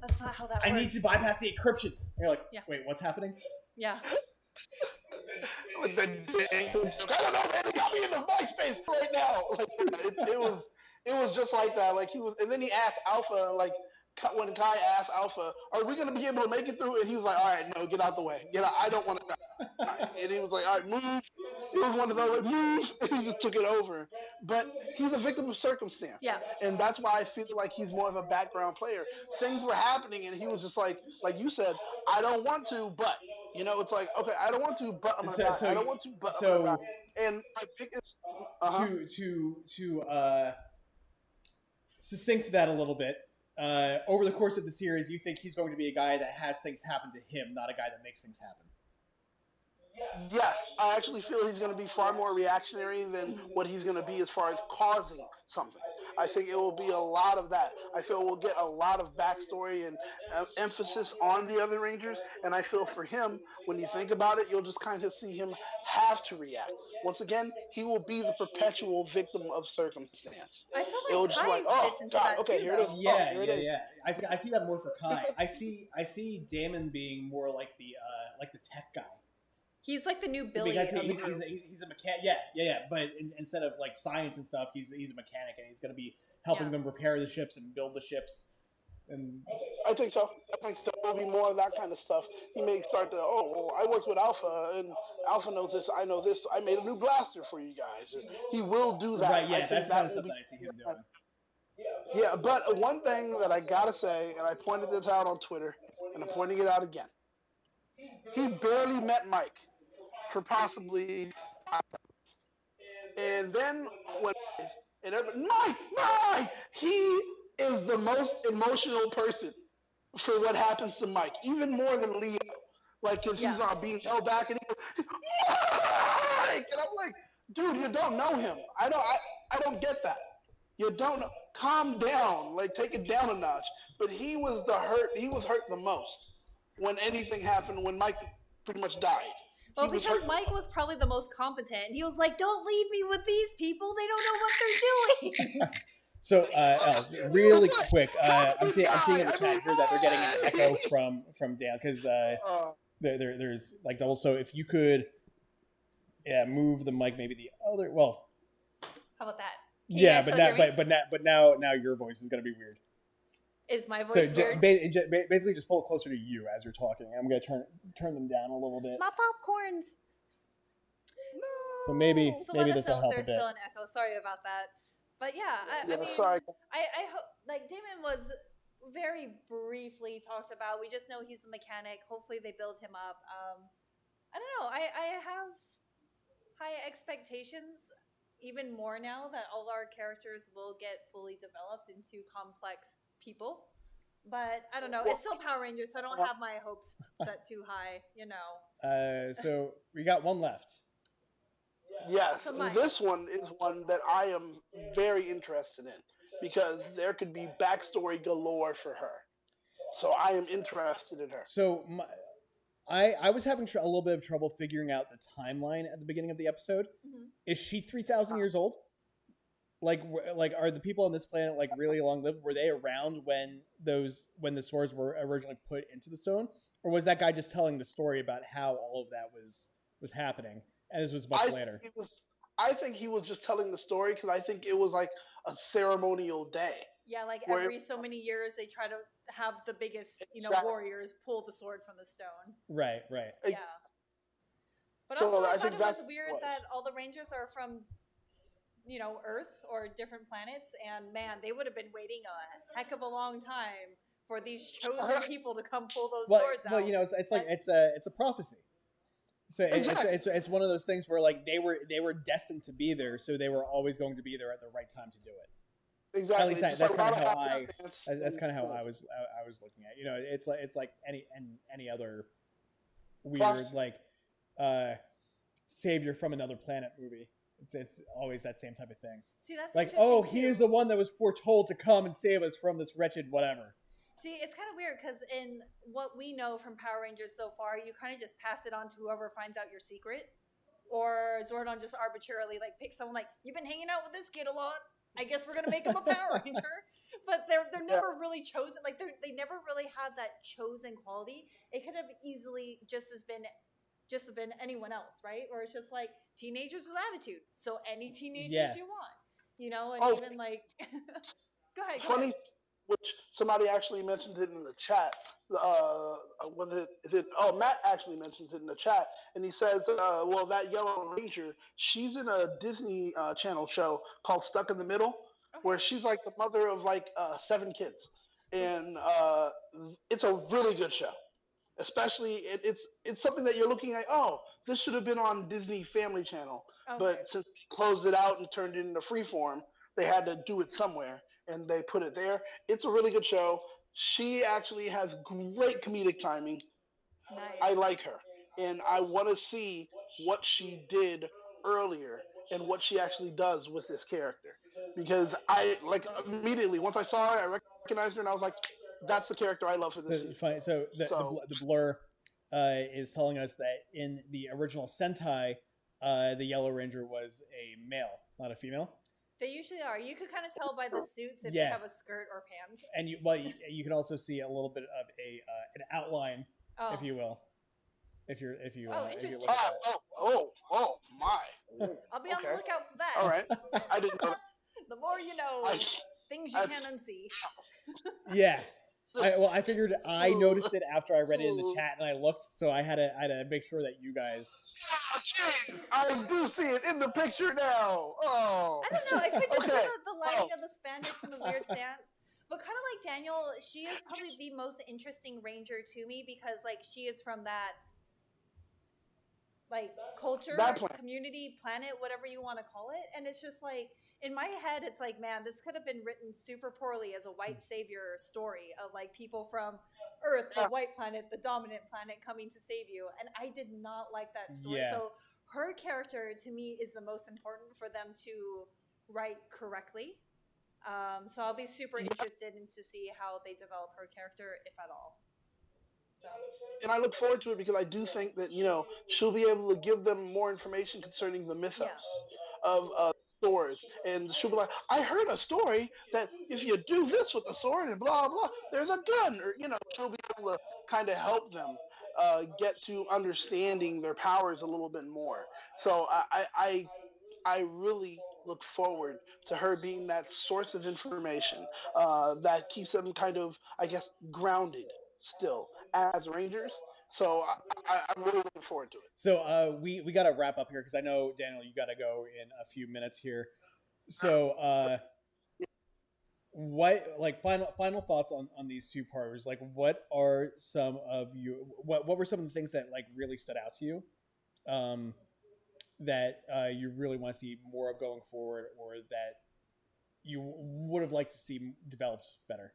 That's not how that works. I need to bypass the encryptions. And you're like, Yeah. wait, what's happening? Yeah. I don't know, man. They got me in the MySpace right now. Like, it was just like that. Like he was, and then he asked Alpha, like when Kai asked Alpha, "Are we gonna be able to make it through?" And he was like, "All right, no, get out the way. Get out. I don't want to die." And he was like, "All right, move." He was one of those like move, and he just took it over. But he's a victim of circumstance. Yeah. And that's why I feel like he's more of a background player. Things were happening, and he was just like you said, I don't want to, but it's like, okay, I don't want to, but I'm gonna die. I don't want to, but I'm gonna die. And my biggest to succinct that a little bit. Over the course of the series, you think he's going to be a guy that has things happen to him, not a guy that makes things happen. Yes, I actually feel he's going to be far more reactionary than what he's going to be as far as causing something. I think it will be a lot of that. I feel we'll get a lot of backstory and emphasis on the other Rangers, and I feel for him, when you think about it, you'll just kind of see him have to react. Once again, he will be the perpetual victim of circumstance. I feel It like will just be like, Kai oh fits into God, that okay, too, here it is. though. Oh, Yeah, here it yeah, is. yeah. I see that more for Kai. I see Daymond being more like the tech guy. He's like the new Billy. Because of the he's group. a mechanic. Yeah. But instead of like science and stuff, he's a mechanic, and he's going to be helping them repair the ships and build the ships. And I think so. There'll be more of that kind of stuff. He may start to, oh, well, I worked with Alpha, and Alpha knows this. I know this. I made a new blaster for you guys. He will do that. right, I yeah, think that's the kind that of will stuff be. that I see him doing. Yeah, but one thing that I gotta say, and I pointed this out on Twitter, and I'm pointing it out again. He barely met Mike for possibly, and then when and everybody, Mike, he is the most emotional person for what happens to Mike, even more than Leo. Like, because he's being held back, and he goes, Mike! And I'm like, dude, you don't know him. I don't get that. You don't know. Calm down. Like, take it down a notch. But he was hurt the most when anything happened, when Mike pretty much died. Well, because Mike was probably the most competent. He was like, "Don't leave me with these people. They don't know what they're doing." So, Elle, really quick, I'm seeing in the chat here that they're getting an echo from Dan because there's like double. So if you could, move the mic, maybe the other. Well, how about that? Yeah, but now your voice is gonna be weird. Is my voice weird? Basically, just pull it closer to you as you're talking. I'm gonna turn them down a little bit. My popcorns. So maybe this will help a bit. There's still an echo. Sorry about that. But yeah, I mean, sorry. I hope, like, Daymond was very briefly talked about. We just know he's a mechanic. Hopefully they build him up. I don't know. I have high expectations, even more now that all our characters will get fully developed into complex people. But I don't know. It's still Power Rangers, so I don't have my hopes set too high, you know. So we got one left. Yes, so this one is one that I am very interested in because there could be backstory galore for her. So I am interested in her. So I was having a little bit of trouble figuring out the timeline at the beginning of the episode. Mm-hmm. Is she 3,000 years old? Like are the people on this planet like really long lived? Were they around when the swords were originally put into the stone, or was that guy just telling the story about how all of that was happening? And this was much later. I think he was just telling the story because I think it was like a ceremonial day. Yeah, like every so many years they try to have the biggest, warriors pull the sword from the stone. Right. Yeah. But also I thought it was weird that all the Rangers are from, Earth or different planets, and man, they would have been waiting a heck of a long time for these chosen people to come pull those swords out. Well, it's a prophecy. So it's one of those things where like they were destined to be there, so they were always going to be there at the right time to do it. Exactly. At least that's kind of how I was looking at it. It's like any other weird like savior from another planet movie. It's always that same type of thing. See, that's like, he is the one that was foretold to come and save us from this wretched whatever. See, it's kind of weird because in what we know from Power Rangers so far, you kind of just pass it on to whoever finds out your secret. Or Zordon just arbitrarily like picks someone like, you've been hanging out with this kid a lot. I guess we're going to make him a Power Ranger. But they're never really chosen. Like they never really had that chosen quality. It could have easily just been anyone else, right? Or it's just like teenagers with attitude. So any teenagers you want, and even like, go ahead. Funny. Which somebody actually mentioned it in the chat. Matt actually mentions it in the chat, and he says, that Yellow Ranger, she's in a Disney Channel show called Stuck in the Middle, where she's like the mother of like 7 kids, and it's a really good show. Especially, it's something that you're looking at. Oh, this should have been on Disney Family Channel, but since they closed it out and turned it into Freeform, they had to do it somewhere. And they put it there. It's a really good show. She actually has great comedic timing. Nice. I like her. and I want to see what she did earlier and what she actually does with this character. Because I like immediately once I saw her, I recognized her, and I was like, "That's the character I love for So this it's season." funny. So So the blur is telling us that in the original Sentai, the Yellow Ranger was a male, not a female. They usually are. You could kind of tell by the suits if they Yeah, have a skirt or pants. and you can also see a little bit of a an outline, if Oh, you will, if oh, if you interesting. look at my. I'll be on the Okay, lookout for all that. right. I didn't know. The more you know, I, things you I, can't unsee. Yeah. I figured I noticed it after I read it in the chat and I looked, so I had to make sure that you guys. Oh, jeez! I do see it in the picture now. Oh, I don't know. It could just be okay. the lighting of the spandex and the weird stance. But kind of like Daniel, she is probably the most interesting ranger to me because like she is from that like That culture, plan. community, planet, whatever you want to call it. And it's just like in my head, it's like, man, this could have been written super poorly as a white savior story of like people from Earth, the white planet, the dominant planet coming to save you. And I did not like that story. Yeah. So her character to me is the most important for them to write correctly. So I'll be super interested in to see how they develop her character, if at all. So And I look forward to it because I do think that she'll be able to give them more information concerning the mythos of swords, and she'll be like, "I heard a story that if you do this with the sword and blah blah, there's a gun," or she'll be able to kind of help them get to understanding their powers a little bit more. So I really look forward to her being that source of information that keeps them kind of, I guess, grounded still as Rangers. So I'm really looking forward to it. So we got to wrap up here because I know Daniel, you got to go in a few minutes here. So what like final thoughts on these two parters? Like, what are some of you? What were some of the things that like really stood out to you? That you really want to see more of going forward, or that you would have liked to see developed better?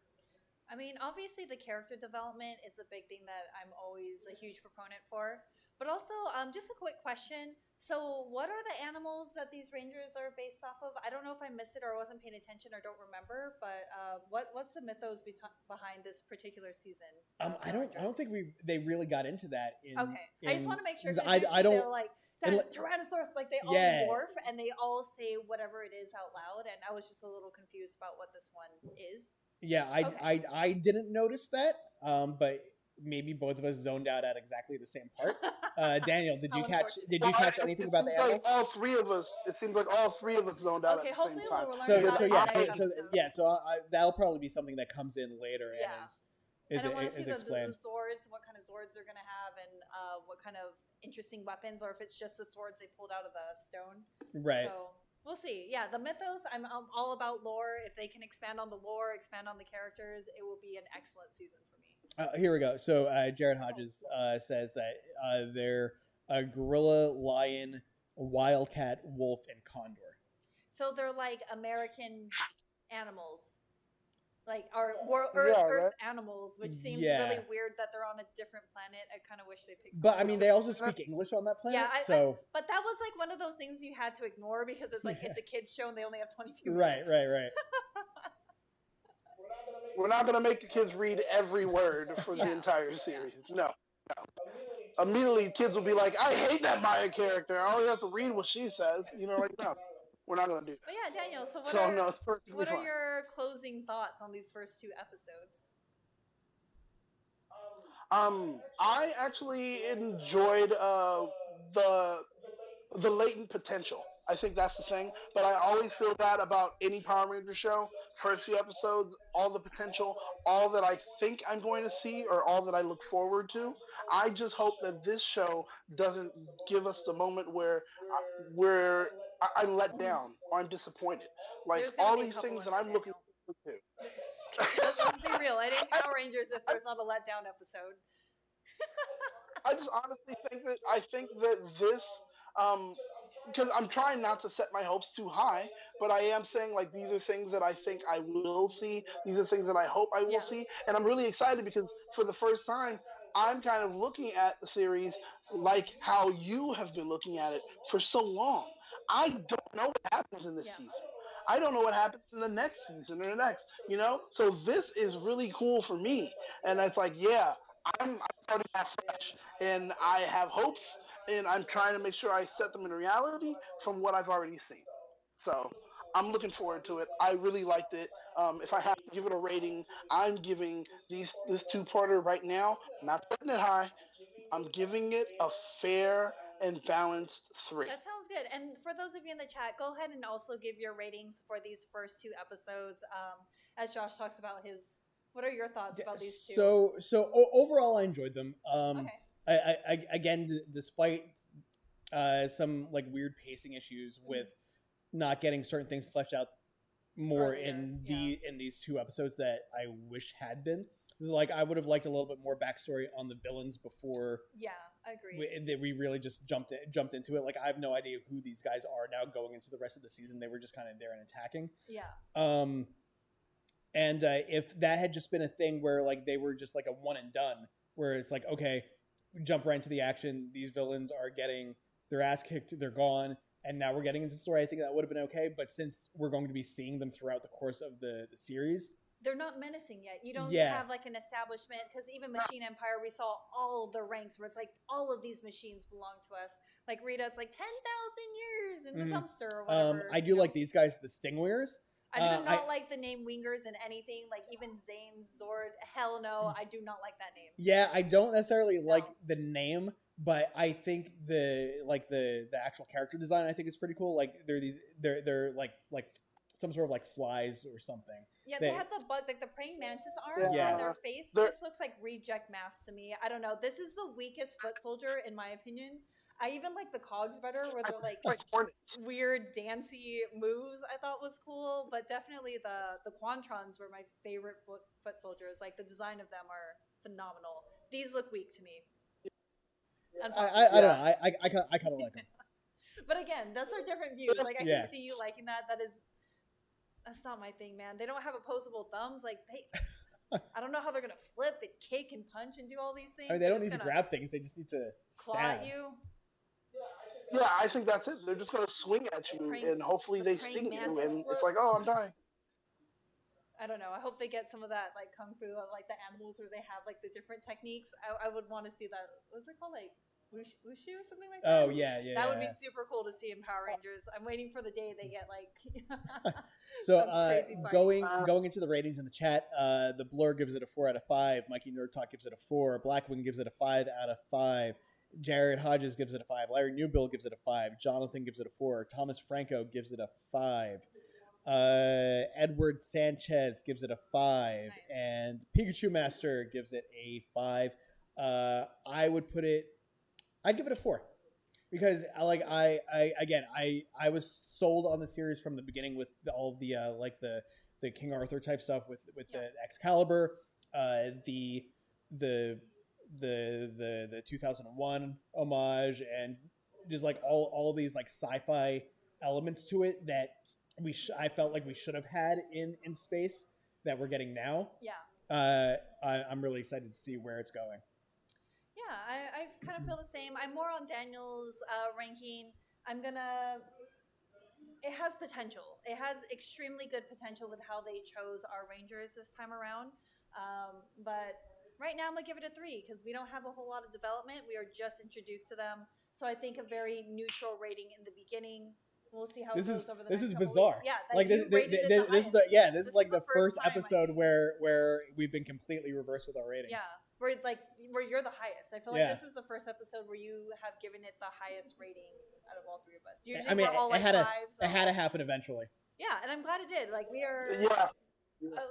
I mean, obviously, the character development is a big thing that I'm always a huge proponent for. But also, just a quick question. So, what are the animals that these rangers are based off of? I don't know if I missed it or I wasn't paying attention or don't remember. But what's the mythos behind this particular season? I don't think they really got into that. Okay, I just want to make sure. I don't. They're like Tyrannosaurus, like they all morph and they all say whatever it is out loud, and I was just a little confused about what this one is. Yeah, I didn't notice that, but maybe both of us zoned out at exactly the same part. Daniel, did you catch anything about the animals? Like all three of us. It seems like all three of us zoned out at the same time. We'll So that'll probably be something that comes in later and I want to see explained. The Zords, what kind of Zords they're going to have, and what kind of interesting weapons, or if it's just the swords they pulled out of the stone. Right. So we'll see. Yeah, the mythos, I'm all about lore. If they can expand on the lore, expand on the characters, it will be an excellent season for me. Here we go. So Jared Hodges says that they're a gorilla, lion, wildcat, wolf, and condor. So they're like American animals. Like our Earth animals, which seems really weird that they're on a different planet. I kind of wish they picked. But I mean, they also speak English on that planet. Yeah, but that was like one of those things you had to ignore because it's like it's a kids show and they only have 22 minutes. Right. We're not gonna make the kids read every word for the entire series. No. Immediately, kids will be like, "I hate that Maya character. I only have to read what she says." Like no. We're not going to do that. But yeah, Daniel, so what are your closing thoughts on these first two episodes? I actually enjoyed the latent potential. I think that's the thing. But I always feel that about any Power Ranger show. First few episodes, all the potential, all that I think I'm going to see, or all that I look forward to. I just hope that this show doesn't give us the moment where I'm let down or I'm disappointed. Like all these things that I'm looking forward to. Let's be real. It ain't Power Rangers if there's not a letdown episode. I just honestly think that this because I'm trying not to set my hopes too high, but I am saying like these are things that I think I will see. These are things that I hope I will see, and I'm really excited because for the first time I'm kind of looking at the series like how you have been looking at it for so long. I don't know what happens in this Yeah. season. I don't know what happens in the next season or the next, you know? So this is really cool for me. And it's like, yeah, I'm starting out fresh and I have hopes and I'm trying to make sure I set them in reality from what I've already seen. So I'm looking forward to it. I really liked it. If I have to give it a rating, I'm giving this two-parter right now, not setting it high, I'm giving it a fair and balanced 3. That sounds good. And for those of you in the chat, go ahead and also give your ratings for these first two episodes. As Josh talks about his, what are your thoughts about these two? Overall, I enjoyed them. Okay. Again, despite some like weird pacing issues with not getting certain things fleshed out more Earlier, in these two episodes that I wish had been. This is like I would have liked a little bit more backstory on the villains before. Yeah, I agree. That we really just jumped into it. Like I have no idea who these guys are now going into the rest of the season. They were just kind of there and attacking. Yeah. And if that had just been a thing where like they were just like a one and done, where it's like okay, jump right into the action. These villains are getting their ass kicked. They're gone. And now we're getting into the story. I think that would have been okay. But since we're going to be seeing them throughout the course of the series, they're not menacing yet. You don't Yeah. have like an establishment because even Machine Empire, we saw all of the ranks where it's like all of these machines belong to us. Like Rita, it's like 10,000 years in the dumpster or whatever. I do like these guys, the Stingwingers. I do not like the name Wingers in anything. Like even Zane's Zord. Hell no, I do not like that name. Yeah, I don't necessarily like the name, but I think the actual character design I think is pretty cool. Like they're like some sort of like flies or something. Yeah, they have the bug, like the praying mantis arms, Yeah. and their face just looks like reject masks to me. I don't know. This is the weakest foot soldier in my opinion. I even like the cogs better, where they're like weird dancey moves. I thought was cool, but definitely the Quantrons were my favorite foot soldiers. Like the design of them are phenomenal. These look weak to me. I don't know. I kind of like them. But again, that's our different views. Like I can see you liking that. That's not my thing, man. They don't have opposable thumbs. Like I don't know how they're gonna flip and kick and punch and do all these things. I mean, they don't need to grab things. They just need to claw stab. at you. Yeah, I think that's it. They're just gonna swing at you, and hopefully they sting you, and it's like, oh, I'm dying. I don't know. I hope they get some of that like kung fu of like the animals where they have like the different techniques. I would want to see that. What's it called? Like wushu or something like that? Oh yeah. That would be super cool to see in Power Rangers. I'm waiting for the day they get like So going into the ratings in the chat, the Blur gives it a 4 out of 5. Mikey Nerd Talk gives it a 4. Blackwing gives it a 5 out of 5. Jared Hodges gives it a 5. Larry Newbill gives it a 5. Jonathan gives it a 4. Thomas Franco gives it a 5. Edward Sanchez gives it a 5. Nice. And Pikachu Master gives it a 5. I'd give it a 4 because I was sold on the series from the beginning with all of the King Arthur type stuff with the Excalibur, the 2001 homage, and just like all these like sci-fi elements to it that I felt like we should have had in space that we're getting now. Yeah. I'm really excited to see where it's going. Yeah, I kind of feel the same. I'm more on Daniel's ranking. It has potential. It has extremely good potential with how they chose our Rangers this time around. But right now I'm going to give it a 3 because we don't have a whole lot of development. We are just introduced to them. So I think a very neutral rating in the beginning. We'll see how it goes over the next couple weeks. This is bizarre. Yeah, like this is like the first episode where we've been completely reversed with our ratings. Yeah, where you're the highest. I feel like this is the first episode where you have given it the highest rating out of all three of us. Usually we're all like 5. It had to happen eventually. Yeah, and I'm glad it did. Like we are. Yeah.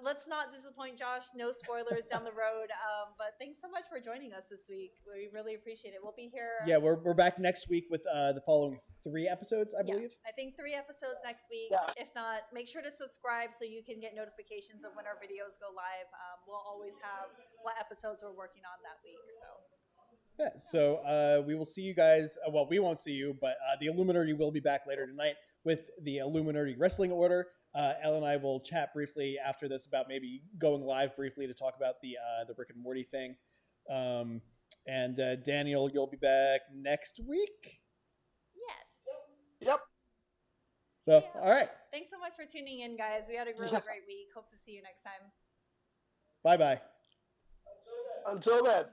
Let's not disappoint Josh. No spoilers down the road. But thanks so much for joining us this week. We really appreciate it. We'll be here. Yeah, we're back next week with the following 3 episodes, I believe. I think 3 episodes next week. Yes. If not, make sure to subscribe so you can get notifications of when our videos go live. We'll always have what episodes we're working on that week. Yeah, so we will see you guys. Well, we won't see you, but the Illuminerdi will be back later tonight with the Illuminerdi Wrestling Order. Elle and I will chat briefly after this about maybe going live briefly to talk about the Rick and Morty thing. And Daniel, you'll be back next week. Yes. Yep. So, Yeah. all right. Thanks so much for tuning in, guys. We had a really great week. Hope to see you next time. Bye-bye. Until then.